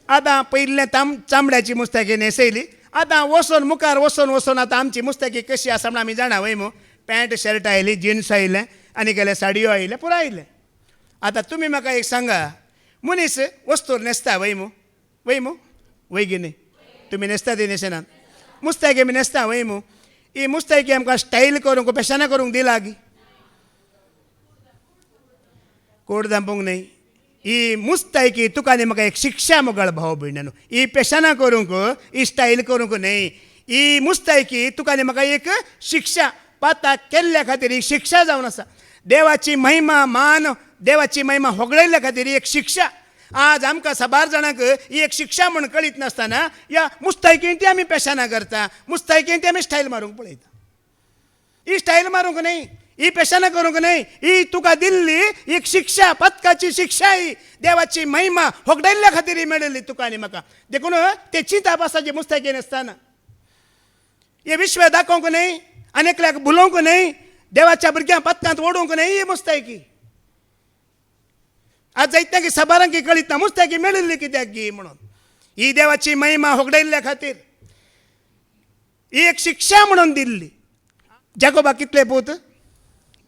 आतां पयलें चामड्याची मुस्ताकी नेसयली. आतां वचोन मुखार वचोन आतां आमची मुस्ताकी कशी आसा म्हण आमी जाणा वय मो. पॅन्ट शर्ट आयली जिन्स आयलें आनी केले साडयो आयले पुरो आयलें. आतां तुमी म्हाका एक सांगा मनीस वस्तूर न्हेसता वय मो वय गी न्ही तुमी न्हेसता ती न्हेसनात मुस्ताकी आमी न्हेसता वय मो. ही मुस्ताकी आमकां स्टायल करूंक पेशाना करूंक दिला की कोड दांपूंक न्हय. ही मुस्तायकी तुका आनी म्हाका एक शिक्षा मोगाळ भाव भयणानो. ही पेशाना करूंक ही स्टायल करूंक न्हय. ही मुस्तायकी तुका आनी म्हाका एक शिक्षा पाताक केल्ल्या खातीर ही शिक्षा जावन आसा. देवाची महिमा मान देवाची महिमा होगडयल्ल्या खातीर ही एक शिक्षा. आज आमकां साबार जाणांक ही एक शिक्षा म्हूण कळीत नासतना ह्या मुस्तायकीन ती आमी पेशाना करता. मुस्तायकीन ती आमी स्टायल मारूंक पळयता. ही स्टायल मारूंक न्हय ही पेशाना करूंक न्हय. ही तुका दिल्ली एक शिक्षा पथकाची शिक्षा. ही देवाची महिमा होगडयल्ल्या खातीर ही मेळिल्ली तुका आनी म्हाका. देखून ते चिंताप आसा जे मुस्तायकीन आसतना हे विश्व दाखोवंक न्हय आनेकल्याक भुलोवंक न्हय देवाच्या भुरग्यांक पथकांत ओडूंक न्हय ही मुस्तायकी. आज जायत्या की साबारांक कळीत ना मुस्तायकी मेळिल्ली कित्याक की म्हणून. ही देवाची महिमा होगडयल्ल्या खातीर ही एक शिक्षा म्हणून दिल्ली. जाकोबाक कितले पूत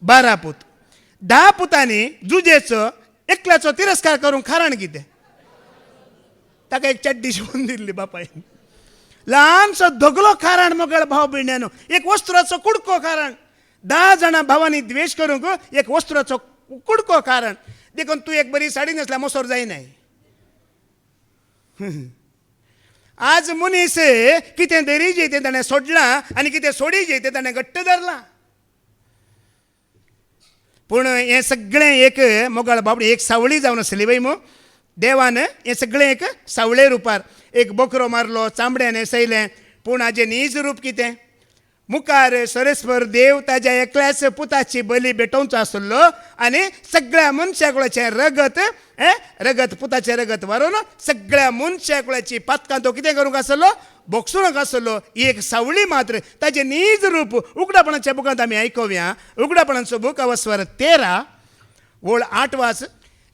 12 पूत. 10 पुतांनी जुजेचो एकल्याचो तिरस्कार करूंक कारण कितें ताका एक चड्डी शिवून दिल्ली बापायन. ल्हानसो धगलो कारण मोगाळ भाव भयणानो. एक वस्त्राचो कुडको कारण. 10 जाणां भावांनी द्वेश करूंक एक वस्त्राचो कुडको कारण. देखून तूं एक बरी साडी न्हेसल्यार मोसोर जायनाय. आज मनीस कितें दरीजे तें ताणें सोडलां आनी कितें सोडीजे तें ताणें घट्ट धरलां. पूण हें सगळें एक मोगाळ बाबडी एक सावळी जावन आसली वय मो. देवान हें सगळें एक सावळे रुपार एक बोकरो मारलो चामड्यान न्हेसयलें. पूण हाजें नीज रूप कितें मुखार सरस्वर देव ताज्या एकल्याच पुताची बली भेटोवचो आसलो आनी सगळ्या मनशा कुळाचें रगत पुताचें रगत व्हरून सगळ्या मनशा कुळाची पातकां तो कितें करूंक आसलो बोगसूंक आसलो. ही एक सावळी मात्र ताजें नीज रूप उगडापणाच्या बुकांत आमी आयकोवया. उगडापणाचो बूक अवस्वर 13 ओळ 8 वाच.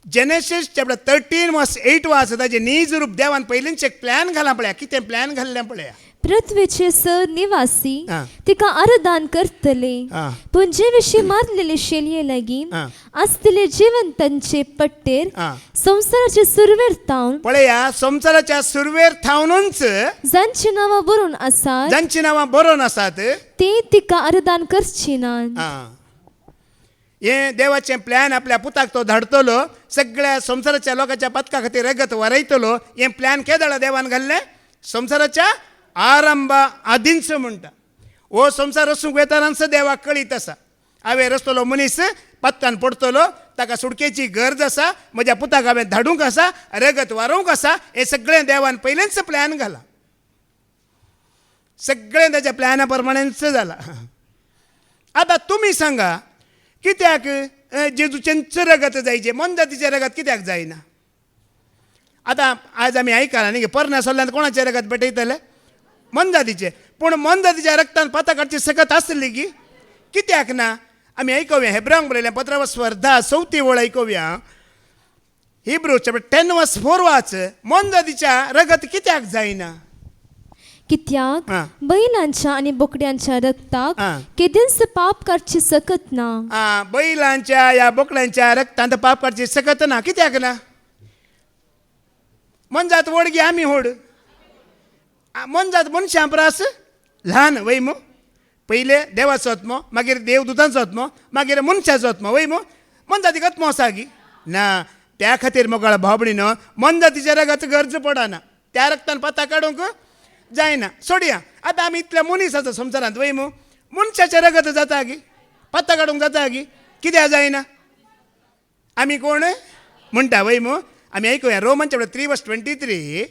जेनेसिस चॅप्टर 13 वर्स 8 वाच. ताजे नीज रूप देवान पयलींच एक प्लॅन घाला पळया. कितें प्लॅन घाल्लें पळया. पृथ्वीचे सर निवासी हा. तिका आराधन करतले, हा. पण जे विशी मारलेले शेलये लागीं हा. असतले जिवंतांचे पट्टेर हा. संसाराचे सुरवेर तावन पळया संसाराच्या सुरवेर थावनूच जांची नांवां बरोवन आसात जांची नांवां बरोवन आसात ते तिका आराधन करची नात. हे देवाचें प्लॅन आपल्या पुताक तो धाडटलो. सगळ्या संसाराच्या लोकांच्या पदका खातीर रगत वरयतलो. हें प्लॅन केदळा देवान घाल्लें संसाराच्या आरंभा आदींच म्हणटा. हो संसार रसूंक वेतानाच देवाक कळीत आसा. हांवें रचतलो मनीस पदकान पडटलो, ताका सुडकेची गरज आसा, म्हज्या पुताक हांवें धाडूंक आसा, रगत वारोवंक आसा. हें सगळें देवान पयलेंच प्लॅन घाला. सगळें ताच्या प्लॅना प्रमाणेच जालां. आतां तुमी सांगा कित्याक जेजूचेंच रगत जायचें, मनजातीचें रगत कित्याक जायना? आतां आज आमी आयकलां न्ही परनासल्ल्यान कोणाचें रगत पेटयतले? मनजातीचें. पूण मनजातीच्या रगतान पाता काडची सकत आसली की कित्याक ना? आमी आयकूया हेब्रांक बरयलें पत्रावो स्पर्धा 4थी वळ आयकूया. हिब्रू चॅप्टर 10 वर्स 4 वाच. मनजातीच्या रगत कित्याक जायना? कित्याक हा. बैलांच्या आणि बोकड्यांच्या रक्ताक हा. केदींच पाप करची सकत ना. बैलांच्या या बोकड्यांच्या रगतांत पाप काडची सकत ना. कित्याक ना? मनजात व्हड गी आमी व्हड. मनजात मनशां परस ल्हान वय मू. पयले देवाचो आत्मो, मागीर देवदूतांचो आत्मो, मागीर मनशाचो आत्मो वय मू. मनजातीक आत्मो आसा गी ना. त्या खातीर मोगाळ भावडीनो मनजातीचें रगत गरज पडना. त्या रगतान पाता काडूंक जायना. सोडया. आतां आमी इतल्या मनीस आसा संवसारांत वय मू. मनशाचें रगत जाता गी, पाता काडूंक जाता गी, कित्याक जायना? आमी कोण म्हणटा वय मू. आमी आयकूया रोमन चॅप्टर 3 वर्स 23.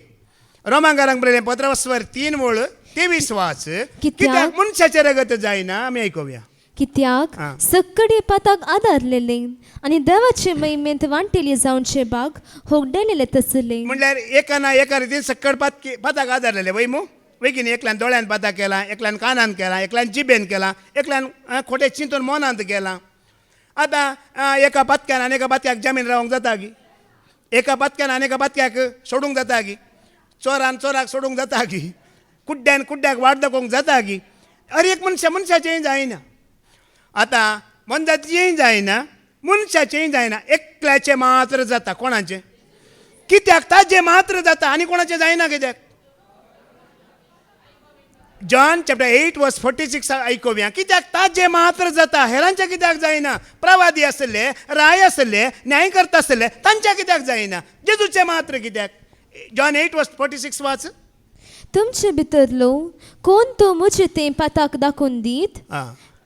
रोमांकारांक बरयलें पत्रावो स्वर 3 वळ 23 वाच. कित्याक मनशाचें रगत जायना? आमी आयकूया. कित्याक हा. सक्कडी पाताक आदारलेले आणि देवाचे महिमेंत वांटेली जावचे बाग होगडेलेले तसले. म्हणल्यार एका ना एका रितीन सक्कड पाताक आदारलेले वय मू. वयकीन एकल्यान दोळ्यान पाता केला, एकल्यान कानान केला, एकल्यान जिबेन केला, एकल्यान खोटे चिंतून मनांत केला. आतां एका पातक्यान आनी एका पातक्याक जमीन रावंक जाता गी. एका पातक्यान आनी एका पातक्याक सोडूंक जाता गी. चोरान चोराक सोडूंक जाता गी. कुड्ड्यान कुड्ड्याक वाट दाखोवंक जाता गी. हर एक मनशाचेंय जायना. आतां मनजातीचेंय जायना, मनशाचेंय जायना. एकल्याचें मात्र जाता. कोणाचें? कित्याक ताजें मात्र जाता आनी कोणाचें जायना? कित्याक? जॉन चॅप्टर 8 वर्स 46 आयकूया. कित्याक ताजें मात्र जाता, हेरांचें कित्याक जायना? प्रवादी आसले, राय आसले, न्यायकर्ता आसले, तांच्या कित्याक जायना? जेजूचें मात्र कित्याक? जॉन 8 वर्स 46 वाच. तुमचे भितरलो कोण तो म्हजे तें पाताक दाखोवन दीत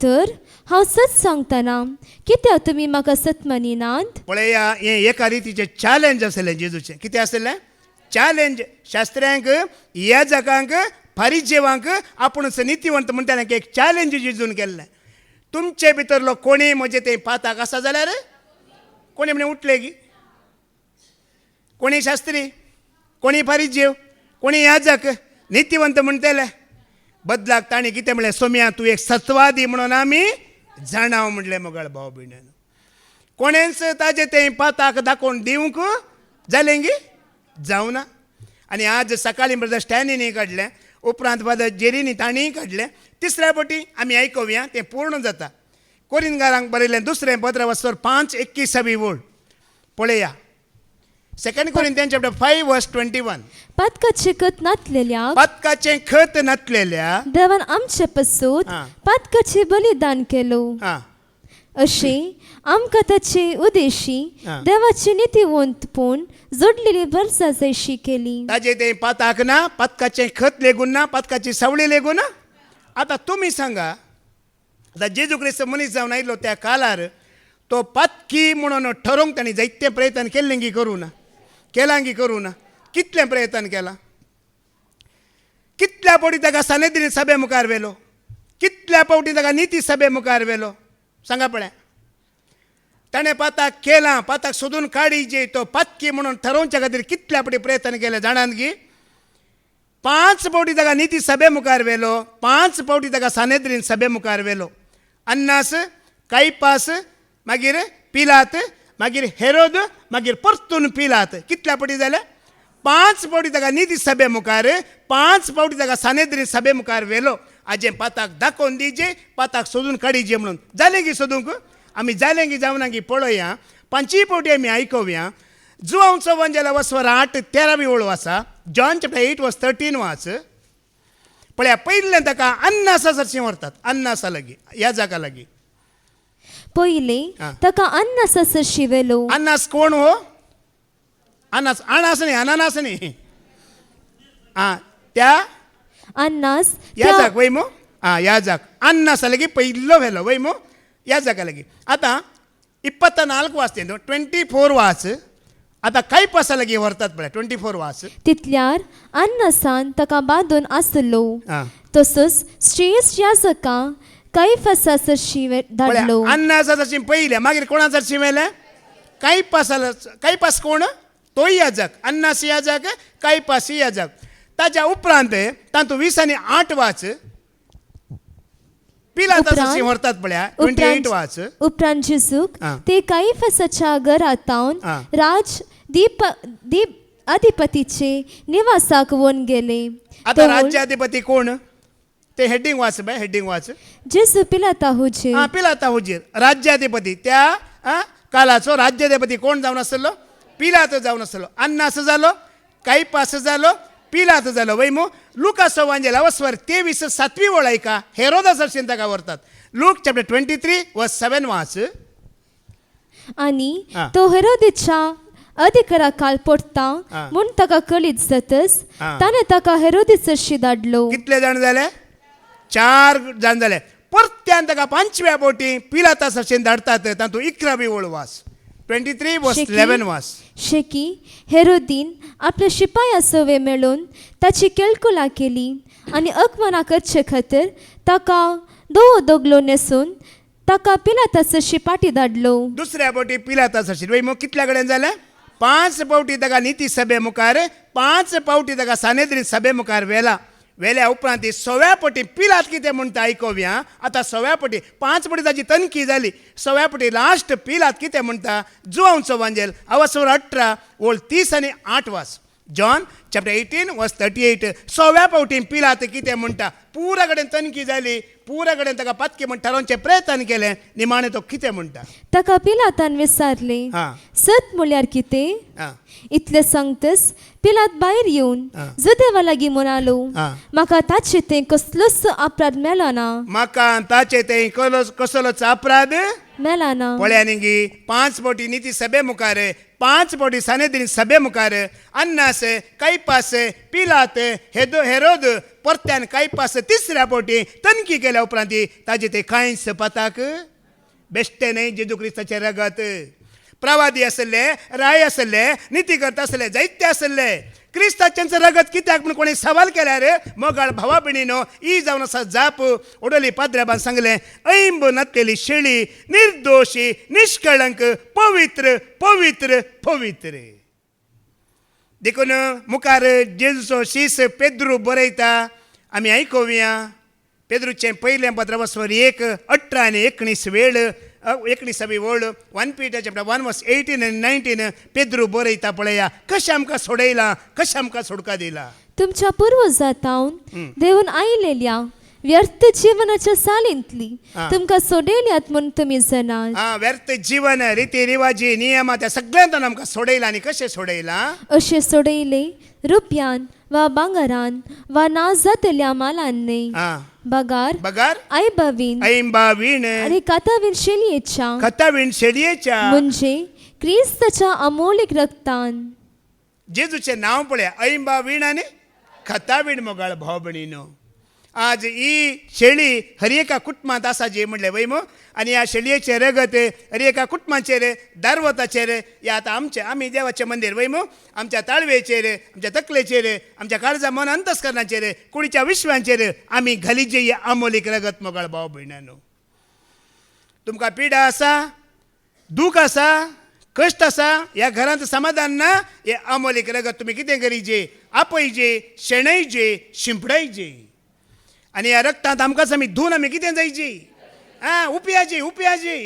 तर हांव सत सांगतना कित्याक तुमी म्हाका सत मानिनात? पळया हें एका रितीचें चॅलेंज आसलें जेजूचें. कितें आसलें? चॅलेंज. शास्त्र्यांक, याजकांक, फारिजेवांक, आपुणूच नितीवंत म्हणटा एक चॅलेंज जेजून केल्लें. तुमचे भितरलो कोणी म्हजे तें पाताक आसा जाल्यार कोणी म्हणे उठले गी. कोणी शास्त्री, कोणी फारिजेव, कोणी याजक, नितीवंत म्हणटले. बदलाक ताणी कितें म्हणलें? सोम्या तूं एक सत्वादी म्हणून आमी जाणाव म्हणलें. मोगाळ भाव भयणान कोणेंच ताजें तें पाताक दाखोवन दिवंक जालें गी जावना. आनी आज सकाळीं ब्रदर स्टॅनीनी काडलें, उपरांत ब्रदर जेरीनी ताणीय काडलें. तिसऱ्या फावटी आमी आयकूया तें पूर्ण जाता. कोरिंथकारांक बरयलें 2 पत्र वचोर 5:21 वळ पळया. 2 कोरिंथियन चॅप्टर 5 वर्स 21. पातकाचे खत नातलेल्या पातकाचें खत नातलेल्या देवान आमचे पसून हा. पातकाचे बलिदान केलो. अशें आमकां ताचे उद्देशी हा. देवाची नितीवंतपण जोडलेली वर्सां जायशी केली. ताजे तें पाताक ना, पातकाचें खत लेगून ना, पातकाची सावळी लेगून ना. आतां तुमी सांगा, आतां जेजू क्रिस्त मनीस जावन आयिल्लो त्या काळार तो पातकी म्हणून ठरोवंक ताणी जायते प्रयत्न केल्लें गी करूं ना? केलां गी करूं ना? कितलें प्रयत्न केलां? कितल्या फावटी ताका सानेद्रीन सभे मुखार व्हेलो? कितल्या फावटी ताका निती सभे मुखार व्हेलो? सांगा पळया. ताणें पाताक केलां, पाताक सोदून काडीचे तो पातकी म्हणून ठरोवच्या खातीर कितल्या फावटी प्रयत्न केले जाणात गी? 5 फावटी ताका निती सभे मुखार व्हेलो, 5 फावटी ताका सानेद्रीन सभे मुखार व्हेलो. अन्नास, कायपास, मागीर पिलात मागीर हेरोद, मागीर परतून पिलात. कितल्या पटी जाले? 5 फावटी ताका नीती सभे मुखार, 5 फावटी ताका सानेद्री सभे मुखार व्हेलो. आजे पाताक दाखोवन दिजे, पाताक सोदून काडिजे म्हणून. जालें की सोदूंक? आमी जालें की जावना की पळोवया. 5 फावटी आमी आयकोवया. जुवांचो वंजेला वस्वर 8:13 ओळ वाचा. जॉन चॅप्टर 8:13 वाच. पळया, पयलें ताका अन्नासा सरशी व्हरतात. अन्नासा लागीं, ह्या जागा लागीं. पहिले हा. ताका अन्नास सरशी व्हेलो. अन्नास कोण हो? अनास, अनास न्ही, अनानास न्ही. त्या अन्नास या जाग वय मो. ह्या जाग अन्नासा लागीं पयलो व्हेलो वय मो. ह्या जागा लागीं. आतां 24 वाचते 24 वाच. आतां कायपासा लागीं व्हरतात पळय. 24 वाच. तितल्यार अन्नसान ताका बांदून आसलो. आं. तसोच श्रेष्ठ याजका कैफसा सरशी धाडलो. अन्नासा जशी पयले, मागीर कोणा जरशी व्हेले? कायपास कोण? तोय याजक. अन्नास याजक, कायपास याजक. ताच्या उपरांत तातूंत 20 आनी 8 वाच. पिलाता सरशी व्हरतात पळया. 28 वाच. उपरांत जेजूक आं. ते कैफसाच्या घरात तावन आं. अधिपतीचे निवासाक व्हरून गेले. आता राज्याधिपती कोण? ते हेडिंग वाच बाय, हेडिंग वाच. जेजू पिलाता हुजे. पिलाता हुजीर राज्याधिपती. त्या कालाचो राज्याधिपती कोण जावन आसलो? पिलात जावन आसलो. अन्नास जालो, कायपास जालो, पिलात जालो वय मो. लुकाचो वांजेला वस्वर 23:7 ओळ ऐका. हेरोदा सरशीन ताका व्हरतात. लूक चॅप्टर 23:7 वाच. आणि आं. तो हेरोदेच्या अधिकारा काल पडटा आं. म्हूण ताका कळीत जातच आं. ताणें ताका हेरोदीस सरशी धाडलो. कितले जाण जाले? 4 जाण जाले. परत्यान ताका 5व्या फावटी पिलाता सरशीन धाडतात. तातूंत 11वी ओळ वाच. 23:11 वाच. शेकी हेरोदीन आपल्या शिपाया सवे मेळून ताची केळकुला केली आनी अकमना करचे खातीर ताका दोगलो नेसून ताका पिलाता शिपाटी धाडलो. दुसऱ्या फावटी पिलाता सरशीन वय मग कितल्या कडेन जालें? 5 फावटी ताका नीती सभे मुखार, 5 फावटी ताका सानेद्री सभे मुखार व्हेला. वेल्या उपरांत 6व्या फावटी पिलात कितें म्हणटा आयकोवया. आतां 6व्या फावटी 5 फावटी ताची तनकी जाली. 6व्या फावटी लास्ट पिलात कितें म्हणटा? जुवांचो वांजेल अवस्वर 18 ओळ 30 आनी 8 वाच. John chapter 18:38. 6व्या फावटी पिलात कितें म्हणटा? पुरा कडेन तनकी जाली. पुरा कडेन ताका पातकी म्हण थारोवचे प्रयत्न केले. निमाणे तो कितें म्हणटा? ताका पिलातान विचारले, हां. सत म्हळ्यार कितें? आं. इतले सांगतच पिलात भायर येवन आं. जुदेवा लागीं म्हणालो, आं. म्हाका ताचे ते कसलोच अपराध मेला ना. म्हाका ताचे ते कसलोच अपराध मेला ना. पळया न्ही. 5 फावटी नीती सभे मुखार, 5 फावटी सानेद्री सभे मुखार अन्नास, कायपास, पिलात, हेरोद, परत्यान कायपास 3ऱ्या फावटी तनकी केल्या उपरांत ताजे ते कांयच पताक बेश्टे न्हय. जेजू क्रिस्ताचे रगत. प्रवादी आसले, राय आसले, नितीकर्ता आसले, जायते आसले. क्रिस्ताचेंच रगत कित्याक म्हूण कोणी सवाल केल्यार मोगाळ भावा भयणीनो ई जावन आसा जाप. ओडोली पाद्र्याबान सांगलें, ऐंब नातलेली शेळी, निर्दोशी, निश्कळंक, पवित्र पवित्र पवित्र. देखून मुखार जेजूचो शीस पेद्रू बरयता. आमी आयकोवया. पेद्रूचें पयलें पत्र वस्वर 1:18 आनी 19 वेळ. 19वी ओळ. 1 Peter chapter 1:18 and 19 पेद्रू बरयता पळया. कशें आमकां सोडयला, कशें आमकां सोडका दिला. तुमच्या पुर्वजांतावन देऊन आयिल्ल्या व्यर्थ जीवनाच्या सालींतली हां. तुमकां सोडयल्यात म्हूण तुमी जाणात. व्यर्थ जीवन, रिती रिवाजी, नियमा त्या सगळ्यांतून आमकां सोडयला. आनी कशें सोडयला? अशें सोडयले रुपयान वा भांगारान वा ना जातल्या मालान न्हय. बगार बगार, आयबावीन ऐंबावीण, आनी कातावीन शेलयेच्या खतावीण शेडयेच्या. म्हणजे क्रिस्ताच्या अमोलीक रक्तान. जेजूचें नांव पळया. ऐंबावीण आनी खतावीण मोगाळ भाव भयणीनो. आज ही शेळी हर एका कुटुंबांत आसा जे म्हणलें वय मो. आनी ह्या शेळयेचें रगत हर एका कुटुंबाचेर, दारवताचेर, हे आतां आमी देवाचें मंदीर वय मो. आमच्या ताळवेचेर, आमच्या तकलेचेर, आमच्या काळजा मन अंतस्करणाचेर, कुडीच्या विश्वांचेर आमी घालीचे हे अमोलीक रगत मोगाळ भाव भयणानो. तुमकां पिडा आसा, दूख आसा, कश्ट आसा, ह्या घरांत समाधान ना, हे अमोलीक रगत तुमी कितें करीचे? आपयचे, शेणयचे, शिंपडायचे. आनी ह्या रक्तांत आमकांच आमी धुवन आमी कितें जायची? उपयाची उपयाची.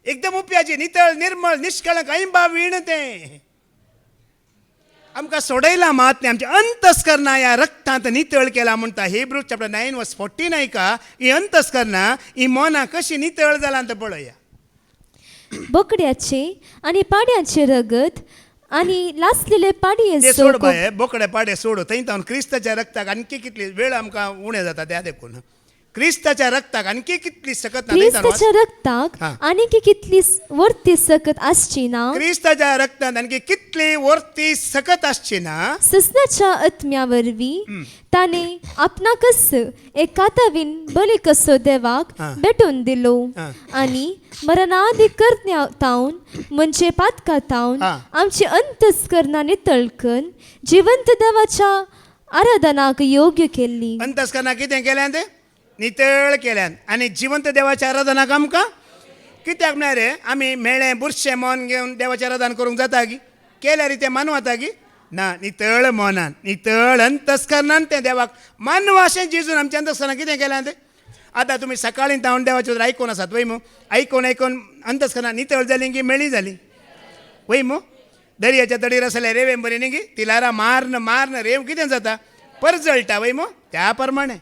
एकदम उपयाची नितळ निर्मळ निष्कळंक ऐंबा वीण ते आमकां सोडयला मात नाही आमच्या अंतस्करणा या रक्तांत नितळ केला म्हणटा हिब्रू चॅप्टर 9:14 ऐका ही अंतस्करणा ही मोना कशी नितळ जाला ते पळया. बोकड्याचे आणि पाड्याचे रगत आणि लासलेले पाडये ते सोड बाय बोकडे पाडे सोड थंय तावन क्रिस्ताच्या रक्ताक आणखी कितली वेळ आमकां उणें जाता त्या देखून क्रिस्ताच्या रक्ताक आणखी कितली सकत ना क्रिस्ताच्या रक्ताक हा. आणखी कितली वर्ती सकत आसची ना क्रिस्ताच्या रक्तांत आणखी कितली वर्ती सकत आसची ना ससनाच्या आत्म्या वरवीं ताणे आपणाकच एक कातावीन बळी कसो देवाक हा. भेटून दिलो हा. आणि मरणादी करण्यातावन म्हणजे पातकातावन हा. आमची अंतस्करणा नितळकन जिवंत देवाच्या आराधनाक योग्य केली. अंतस्करणा कितें केल्यान नितळ केल्यान आनी जिवंत देवाच्या आराधनाक आमकां कित्याक म्हळ्यार रे आमी मेळ्ळें बुरशें मन घेवन देवाचें आराधन करूंक जाता की केल्यार तें मानूं जाता की ना नितळ मनान नितळ अंतस्करणान तें देवाक मानवा अशें जिजून आमच्या अंतस्करणान कितें केल्यान तें आतां तुमी सकाळीं तावन देवाचें आयकून आसात वय मू आयकून अंतस्करणान नितळ जाली की मेळ्ळी जाली वय मू दर्याच्या तडीर आसले रेंवें बरी न्ही गी तिलारा मारन मारन रेंव कितें जाता परजळटा वय मू त्या प्रमाणे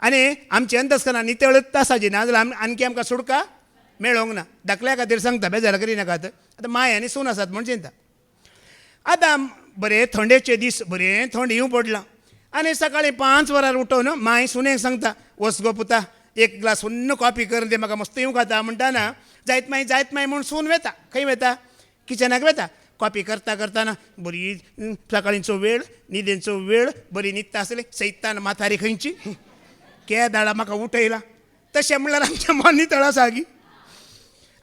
आनी आमची अंतस्करणां नितळच आसाची ना जाल्यार आणकी आमकां सुडका मेळोंक ना धाकल्या खातीर सांगता बेजार करी नाकात आतां माय आनी सून आसात म्हण चिंता आतां बरे थंडेचे दीस बरें थंड येवं पडलां आनी सकाळीं 5 वरार उठोवन माय सुनेक सांगता वच गो पुता एक ग्लास उन्न कॉफी कर दे म्हाका मस्त येवं खाता म्हणटाना जायत माय म्हूण सून वेता खंय वेता किचनाक वेता कॉफी करता करताना बरी सकाळींचो वेळ न्हिदेचो वेळ बरी न्हिदता आसली सैतान माथारी खंयची के दाडा म्हाका उठयला तशें म्हणल्यार आमचें मन नितळ आसा गी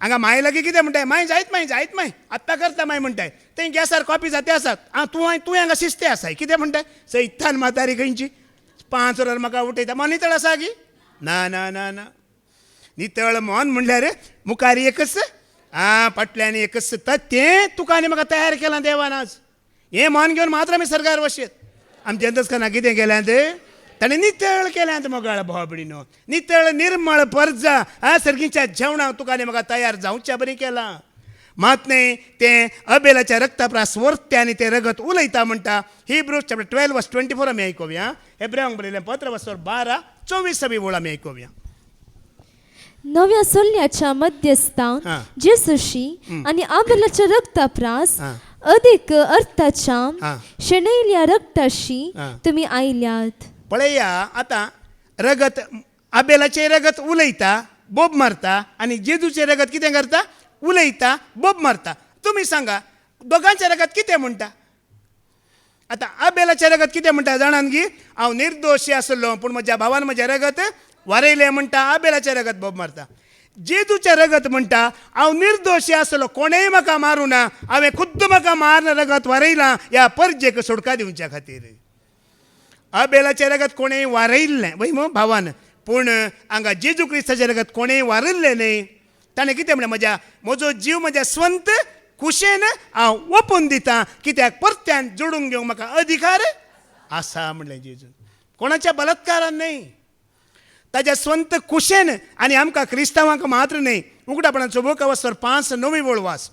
हांगा माय लागीं कितें म्हणटाय माय जायत माय आत्तां करता माय म्हणटाय थंय गॅसार कॉफी जाते आसात तूं हांगा शिस्ते आसाय कितें म्हणटाय सैतान मातारी खंयची 5 वरार म्हाका उठयता मन नितळ आसा गी ना ना ना ना नितळ मन म्हणल्यार मुखार एकच फाटल्यान एकच तें तुका आनी म्हाका तयार केलां देवान आज हें मन घेवन मात्र आमी सरकार वशेत आमच्या अंतस्करणां कितें केल्यां तें ताणें नितळ केल्यात मोगाळ भावबडीनो नितळ निर्मळ परजा सर्गीच्या जेवणाक तुका आनी म्हाका तयार जावच्या बरी केलां मात न्ही तें अबेलाच्या रक्तापरास वर्ते आनी तें रगत उलयता म्हणटा हिब्रू चॅप्टर 12:24 आमी आयकुया हेब्रेवांक बरयलें पत्र 12:24 ओळ आमी आयकुया. नव्या सोल्ल्याच्या मध्यस्थान हा. जेसूशी आणि आबेलाच्या रक्तापरास हा. अधिक अर्थाच्या हा. शेणैल्या रक्ताशी हा. तुम्ही आयल्यात. पळया आतां रगत आबेलाचें रगत उलयता बोब मारता आनी जेजूचें रगत कितें करता उलयता बोब मारता. तुमी सांगा दोगांचें रगत कितें म्हणटा आतां आबेलाचें रगत कितें म्हणटा जाणान गी हांव निर्दोशी आसलो पूण म्हज्या भावान म्हजें रगत वारयलें म्हणटा आबेलाचें रगत बोब मारता. जेजूचें रगत म्हणटा हांव निर्दोशी आसलो कोणेंय म्हाका मारूं ना हांवें खुद्द म्हाका मारन रगत वारयलां ह्या परजेक सुटका दिवच्या खातीर. आबेलाचें रगत कोणेंय वारयल्लें वय मो भावान पूण हांगा जेजू क्रिस्ताचें रगत कोणेंय वारयल्लें न्ही ताणें कितें म्हणलें म्हजो जीव म्हज्या स्वंत कुशेन हांव ओपून दितां कित्याक परत्यान जोडून घेवंक म्हाका अधिकार आसा म्हणलें जेजून कोणाच्या बलात्कारान न्ही ताज्या स्वंत कुशेन आनी आमकां क्रिस्तांवांक मात्र न्ही उगडापणाचो बूक 5:9 वास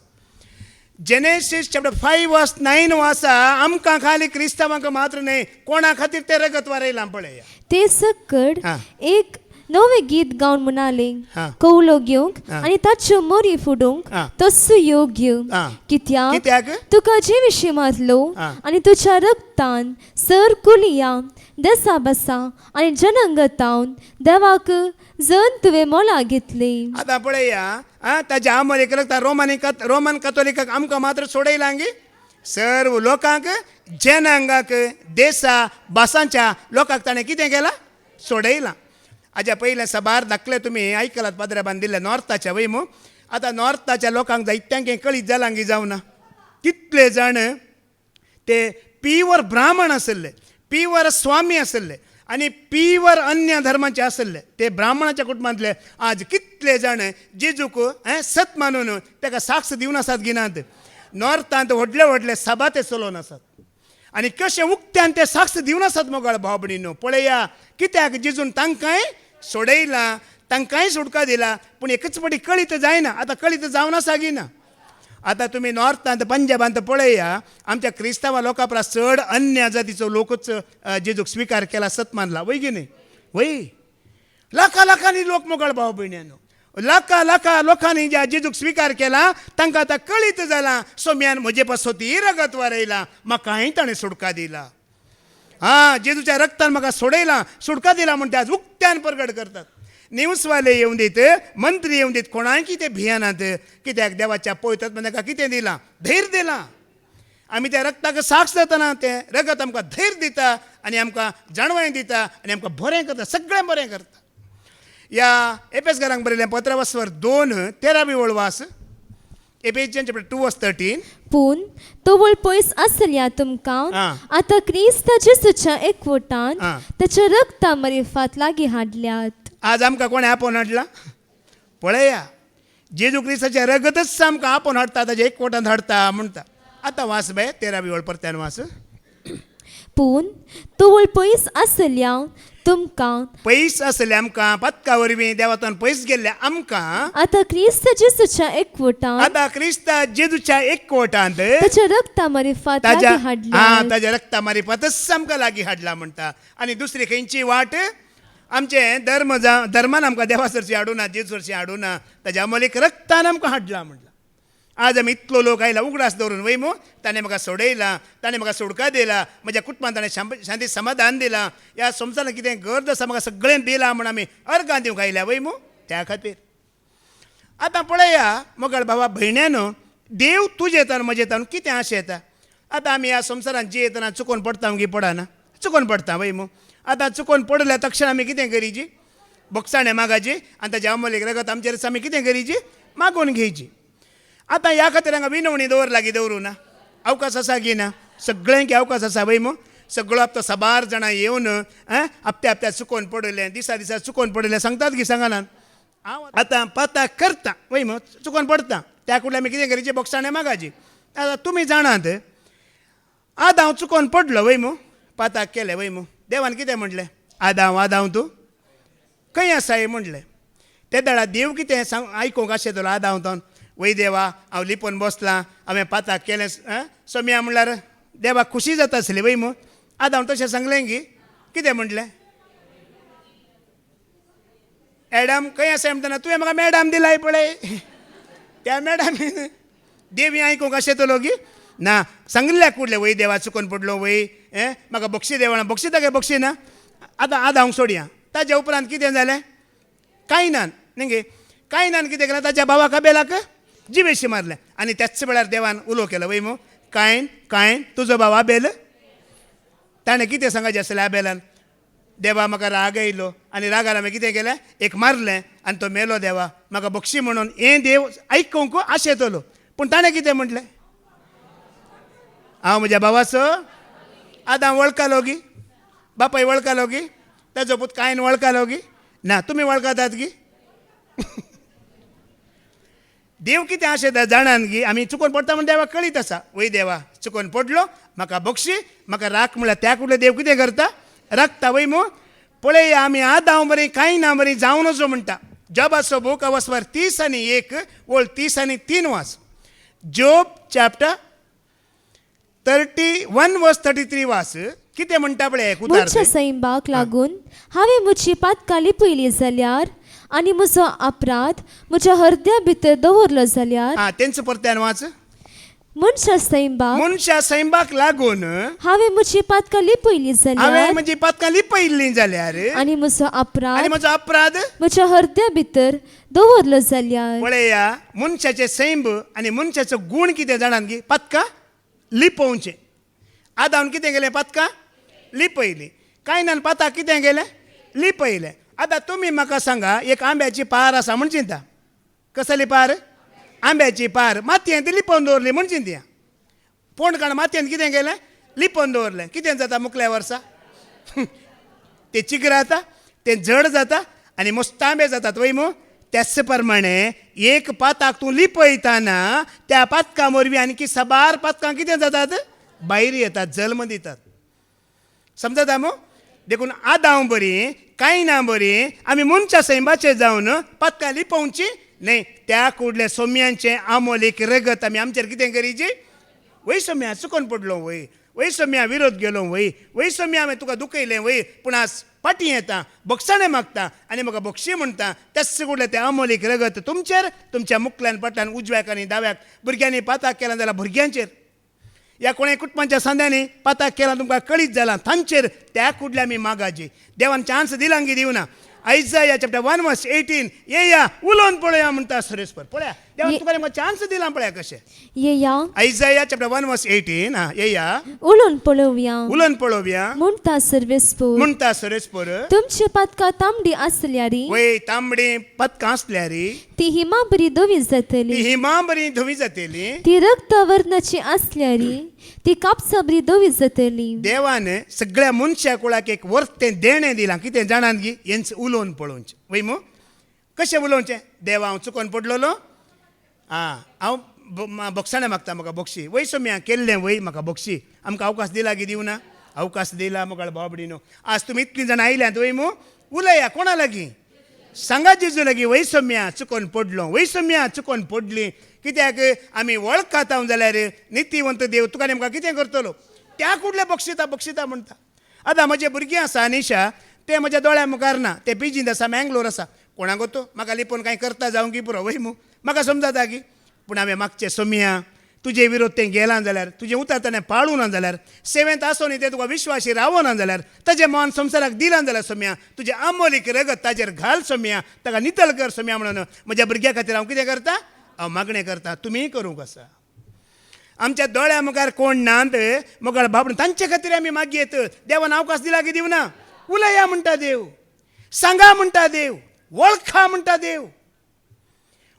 जेनेसीस चॅप्टर 5:9 वाचा आमकां खाली क्रिस्तांवांक मात्र न्ही कोणा खातीर तें रगत वारयलां पळया. ते सकड हा. एक नवे गीत गावन म्हणाले हा. कौलो घेवंक हा. आणि ताच्यो मोरी फुडूंक हा. तस्सो योग्य हा. कित्याक कित्याक तुका जे विशीं मारलो हा. आणि तुझ्या रक्तान सर कुलिया देसा बसा आणि जनांगतावन देवाक जन तुवें मोला घेतले. आतां पळया ताच्या आमोल रगत रोमन कॅथोलिकाक आमकां मात्र सोडयलां गी सर्व लोकांक जनांगाक देसा भासांच्या लोकांक ताणें कितें केलां सोडयलां. हाज्या पयलें सबार दाखले तुमी आयकलात पाद्रेबान दिल्ले नॉर्थाच्या वय मू आतां नॉर्थाच्या लोकांक जायत्यांक कळीत जालां गी जावना कितले जाण ते प्युअर ब्राह्मण आसले प्युअर स्वामी आसले आनी प्युअर अन्य धर्माचे आसले ते ब्राह्मणाच्या कुटुंबांतले आज कितले जाण जेजूक सत मानून ताका साक्ष दिवन आसात गिनात. नॉर्थांत व्हडले व्हडले सभा ते चलोवन आसात आनी कशें उक्त्यान ते साक्ष दिवन आसात मोगाळ भाव भयणीनो. पळया कित्याक जेजून तांकांय सोडयलां तांकांय सुटका दिला पूण एकच फावटी कळीत जायना आतां कळीत जावना सागिना आतां तुमी नॉर्थांत पंजाबांत पळया आमच्या क्रिस्तांव लोकां परस चड अन्य जातीचो लोकच जेजूक स्विकार केला सत मानला वय की न्ही वय लाखां लाखांनी लोक मोकळ भाव भयण्यानो लाखां लाखां लोकांनी ज्या जेजूक स्विकार केला तांकां आतां कळीत जाला सोम्यान म्हजे पासोती रगत वारयला म्हाकाय ताणें सुटका दिला जेजूच्या रक्तान म्हाका सोडयला सुटका दिला म्हण ते आज उक्त्यान प्रगट करतात न्यूजवाले येवन दीत मंत्री येवन दीत कोणाय कितें भियानात कित्याक देवाच्या पवित्रात्म्यान तांकां कितें दिलां धैर्य दिलां आमी त्या रक्ताक साक्ष जातना तें रगत आमकां धैर्य दिता आनी आमकां जाणवाय दिता आनी आमकां बरें करता सगळें बरें करता या एपेसकारांक बरयलें पत्रावस्वर 2:13 वळवास एफेसियन चॅप्टर 2:13 पूण तोवळ पयस आसल्या तुमकां आं. आतां क्रिस्त जेसूच्या एकवटान आं. ताच्या रक्ता मरिफात लागीं हाडल्यात आज आमकां कोणें आपोवन हाडला पळया जेजू क्रिस्ताचें रगतच आमकां आपोवन हाडटा ताच्या एकवटान हाडटा म्हणटा आतां वास बाय 13 वळ परत्यान वास पूण तोवळ पयस आसल्या तुमकां पयस आसले आमकां पत्का वरवीं देवातून पयस गेल्ले आमकां आतां क्रिस्त जेसूच्या एकवटान आतां क्रिस्ता जेजूच्या एकवटांत ताच्या रक्ता मरिफात ताज्या लागीं हाडल्यात ताज्या रक्ता मारिफातच आमकां लागीं हाडला म्हणटा आनी दुसरी खंयची वाट आमचे धर्मान आमकां देवासरची हाडूना जेजूसरची हाडूना ताज्या अमलीक रक्तान आमकां हाडला म्हणटा आज आमी इतलो लोक आयला उगडास दवरून वय मू ताणें म्हाका सोडयला ताणें म्हाका सुटका दिला म्हज्या कुटुंबान ताणें शांती समाधान दिलां ह्या संवसारान कितें गरज आसा म्हाका सगळें दिलां म्हण आमी अर्गां दिवंक आयल्या वय मू त्या खातीर आतां पळया मोगाळ भावा भयण्यानो देव तुजे येतान म्हजे येतान कितें आशें येता आतां आमी ह्या संवसारान जी येतना चुकोवन पडटा गी पडना चुकोवन पडटा वय मू आतां चुकोवन पडल्या तक्षण आमी कितें करीची बोगसाणें मागाची आनी ताच्या अमलीक रगत आमचेर आमी कितें करीची मागून घेवची आतां ह्या खातीर हांगा विनवणी दवरूं ना अवकाश आसा की ना सगळ्यांक अवकाश आसा वय मू सगळो हप्तो साबार जाणां येवन हप्त्या हप्त्या चुकोवन पडले दिसा दिसा चुकोवन पडले सांगतात की सांगनात हांव आतां पता करता वय मू चुकोवन पडटा त्या कडल्यान आमी कितें करीचें बोगसाणें मागाची आतां तुमी जाणात आद हांव चुकोवन पडलो वय मू पाताक केलें वय मू देवान कितें म्हटलें आदांव तूं खंय आसा हें म्हटलें ते दाडा देव कितें सांग आयकूंक आशेतलो आदांव तो वय देवा हांव लिपोवन बसलां हांवें पाताक केलें सोम्या म्हणल्यार देवाक खुशी जाता आसली वय मू आतां हांव तशें सांगलें की कितें म्हटलें एडम खंय आसा म्हणटना तुवें म्हाका मॅडम दिलाय पळय त्या मॅडमीन देवी आयकूंक आशेतलो की ना सांगल्या कुडलें वय देवा चुकोवन पडलो वय म्हाका बक्षी देवळा बक्षी तागे बक्षी ना आतां हांव सोडया ताज्या उपरांत कितें जालें कायनान न्ही कायनान कितें केलें ताच्या भावाक आबेलाक जिवेशी मारलें आनी त्याच वेळार देवान उलो केलो वय मू कायन तुजो भाव आबेल ताणें कितें सांगचें आसलें आबेलान देवा म्हाका राग येयलो आनी रागार हांवें कितें केलें एक मारलें आनी तो मेलो देवा म्हाका बक्षी म्हणून हें देव आयकूंक आशेतलो पूण ताणें कितें म्हटलें हांव म्हज्या भावाचो आतां वळखलो गी बापाय वळखलो गी ताजो पूत कायन वळखलो गी ना तुमी वळखतात गी देव कितें आशेता जाणान गी आमी चुकोवन पडटा म्हण देवाक कळीत आसा वय देवा चुकोवन पडलो म्हाका बक्षी म्हाका राख म्हणल्यार त्या कडले देव कितें करता राखता वय मू पळय आमी आदांव बरी कांय ना बरी जावं नजो म्हणटा जॉबाचो बूक अवस्वर 30:1 वळ 30:3 वाच जॉब चॅप्टर 31:33 वाच कितें म्हणटा पळय म्हज्या सैंबाक लागून हांवें म्हजी पातकां लिपयली जाल्यार आनी म्हजो अपराध म्हज्या हृदया भितर दवरलो जाल्यार तेंच परत्यान वाच मनशा सैंबाक लागून हांवें म्हजी पातकां लिपयली जाल्यार म्हजी पातकां लिपयल्लीं जाल्यार आनी म्हजो अपराध म्हज्या हृदया भितर दवरलो जाल्यार पळया मनशाचे सैंब आनी मनशाचो गूण कितें जाणात गी पातकां लिपोवचें आदां कितें केलें पातकां लिपयलीं कांय पाताक कितें केलें लिपयलें आतां तुमी म्हाका सांगा एक आंब्याची पार आसा म्हण चिंता कसली पार आंब्याची पार मातयेंत लिपोवन दवरली म्हण चिंतया पोंडकाण मातयेंत कितें केलें लिपोवन दवरलें कितें जाता मुखल्या वर्सा तें चिकरा जाता तें जड जाता आनी मस्त आंबे जातात वय मू त्याच प्रमाणे एक पाताक तूं लिपयतना त्या पातकां वरवीं आनी साबार पातकां कितें जातात भायर येतात जल्म दितात समजता मू देखून आदां बरी कांय ना बरी आमी मनशा सैमाचे जावन पत्का लिपोवची न्ही. त्या कुडले सोम्यांचे आमोलीक रगत आमी आमचेर कितें करीची. वय सोम्या चुकोन पडलो वय, वय सोम्या विरोध गेलो वय, वय सोम्या हांवें तुका दुखयलें वय, पूण आज पाटी येता बक्षाणें मागता आनी म्हाका बक्षी म्हणटा. तेच कुडले तें आमोलीक रगत तुमचेर, तुमच्या मुखल्यान पटल्यान उजव्याक आनी दाव्याक भुरग्यांनी पाताक केला जाल्यार भुरग्यांचेर, या कोणा कुटुंबाच्या सांद्यांनी पाताक केला तुमकां कळीत जाला तांचेर त्या कुडल्या आमी मागाची. देवान चान्स दिला की दिवना. आयजाया चॅप्टर 1 वर्स 18 येया उलोवन पळोवया म्हणटा सुरेशपर. पळया देवान तुका म्हाका चान्स दिला पळया कशें. येया आयजाया चॅप्टर 1 वर्स 18 येया उलोवन पळोवया उलोवन पळोवया म्हणटा सर्वेस्पोर. म्हणटा सुरेशपर. तुमची पातकां तांबडी आसल्यारी वय तांबडी पदकां आसल्यारी ती हिमा बरी धवी ती जातली. हिमा बरी धवी जातली. ती रक्त वर्णाची आसल्यारी ती कापसा बरी धवी जातली. देवान सगळ्या मनशा कुळाक एक वर्तें देणें दिलां. कितें जाणात गी हेंच उलोवन पळोवचें. वय मू कशें उलोवचें. देवा हांव चुकोन पडलोलो हांव बक्षाणें मागता म्हाका बक्षी. वय सोम्या केल्लें वय म्हाका बक्षी. आमकां अवकाश दिला की दिवना. अवकाश दिला मोगाळ बाबडीनो. आज तुमी इतलीं जाणां आयल्यांत वय मू उलया कोणा लागीं सांगा जेजू लागीं. वय सोम्या चुकोन पडलो, वय सोम्या चुकोन पडली. कित्याक आमी वळखात जाल्यार नितीवंत देव तुका नेमकां कितें करतलो. त्या कुडले बक्षिता बक्षिता म्हणटा. आतां म्हजे भुरगीं आसा निशा ते म्हज्या दोळ्या मुखार ना. ते पिजींत आसा मँगलोर आसा. कोणाक गोतो म्हाका लिपोवन कांय करता जावं की पुरो वय मू म्हाका समजता की. पूण हांवें मागचें सोम्या तुजे विरोध तें गेलां जाल्यार तुजें उतर ताणें पाळूं ना जाल्यार सेवेंत आसून तें तुका विश्वासी रावना जाल्यार ताजें मन संवसाराक दिलां जाल्यार सोम्या तुजें आमोलीक रगत ताजेर घाल सोम्या. ताका नितळ कर सोम्या म्हणून म्हज्या भुरग्या खातीर हांव कितें करता हांव मागणें करता. तुमीय करूंक आसा. आमच्या दोळ्या मुखार कोण नात मोगाळ बाबडे तांचे खातीर आमी मागयेत. देवान अवकाश दिला की दिवना. उलया म्हणटा देव, सांगा म्हणटा देव, वळखा म्हणटा देव.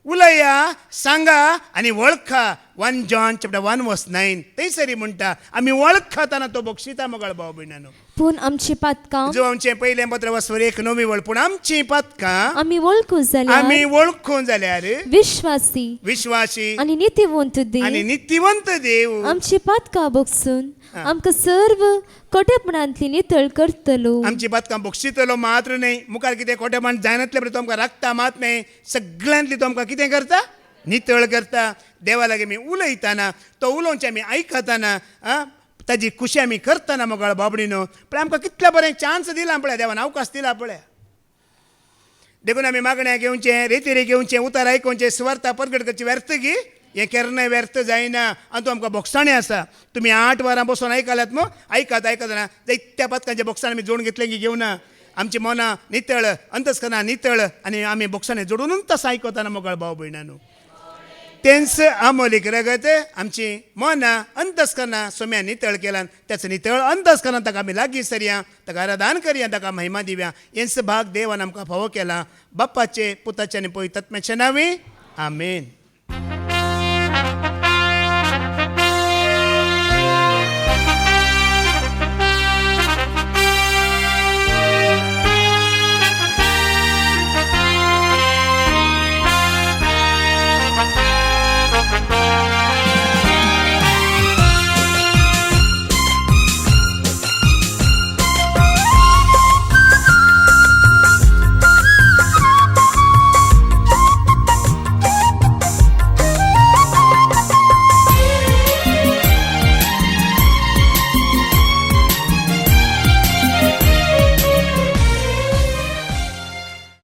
उलया सांगा आनी वळखा. 1 जॉन चॅप्टर 1 वर्स 9 थंयसरी म्हणटा आमी वळखताना तो बक्षिता मोगाळ भाव भयणानो. पूण आमची पातकां जो आमचें पयलें पत्र वसवर 1 वळ. पूण आमची पातकां आमी वळखूं जाल्यार आमी वळखूं जाल्यार विश्वासी आनी नितीवंत देव आनी नितीवंत देव आमची पातकां बगसून आमकां सर्व खोटेपणांतली नितळ करतलो. आमची बातकां बक्षितलो मात्र न्ही. मुखार कितें खोटेपण जायनातले बरें तो आमकां राखता मात न्ही. सगळ्यांतली तो आमकां कितें करता नितळ करता. देवा लागीं आमी उलयतना तो उलोवचें आमी आयकतना ताजी खुशी आमी करतना मोगाळ बाबडीनो. पण आमकां कितलें बरें चान्स दिला पळय देवान अवकाश दिला पळय. देखून आमी मागण्या घेवचें रेतीरे घेवचें उतार आयकोवचें सुवार्ता परगट करची व्यर्थ गी. हें केन्नाय व्यर्थ जायना आनी तो आमकां बोक्साणें आसा. तुमी 8 वरां बसून आयकल्यात मग आयकात आयकतना जायत्या पथकांचे बोक्साण आमी जोडून घेतलें की घेवना. आमची मनां नितळ अंतस्करणां नितळ आनी आमी बोक्साणें जोडूनच तसं आयकतना मोगाळ भाव भयणानो. तेंच आमोलीक रगत आमची मनां अंतस्करणां सोम्या नितळ केल्यान त्याच नितळ अंतस्करणां ताका आमी लागीं सरया, ताका आराधन करया, ताका महिमा दिव्या. हेंच भाग देवान आमकां फावो केला. बाप्पाचे पुताचे आनी पवित्र आत्म्याचे नांवी आमेन.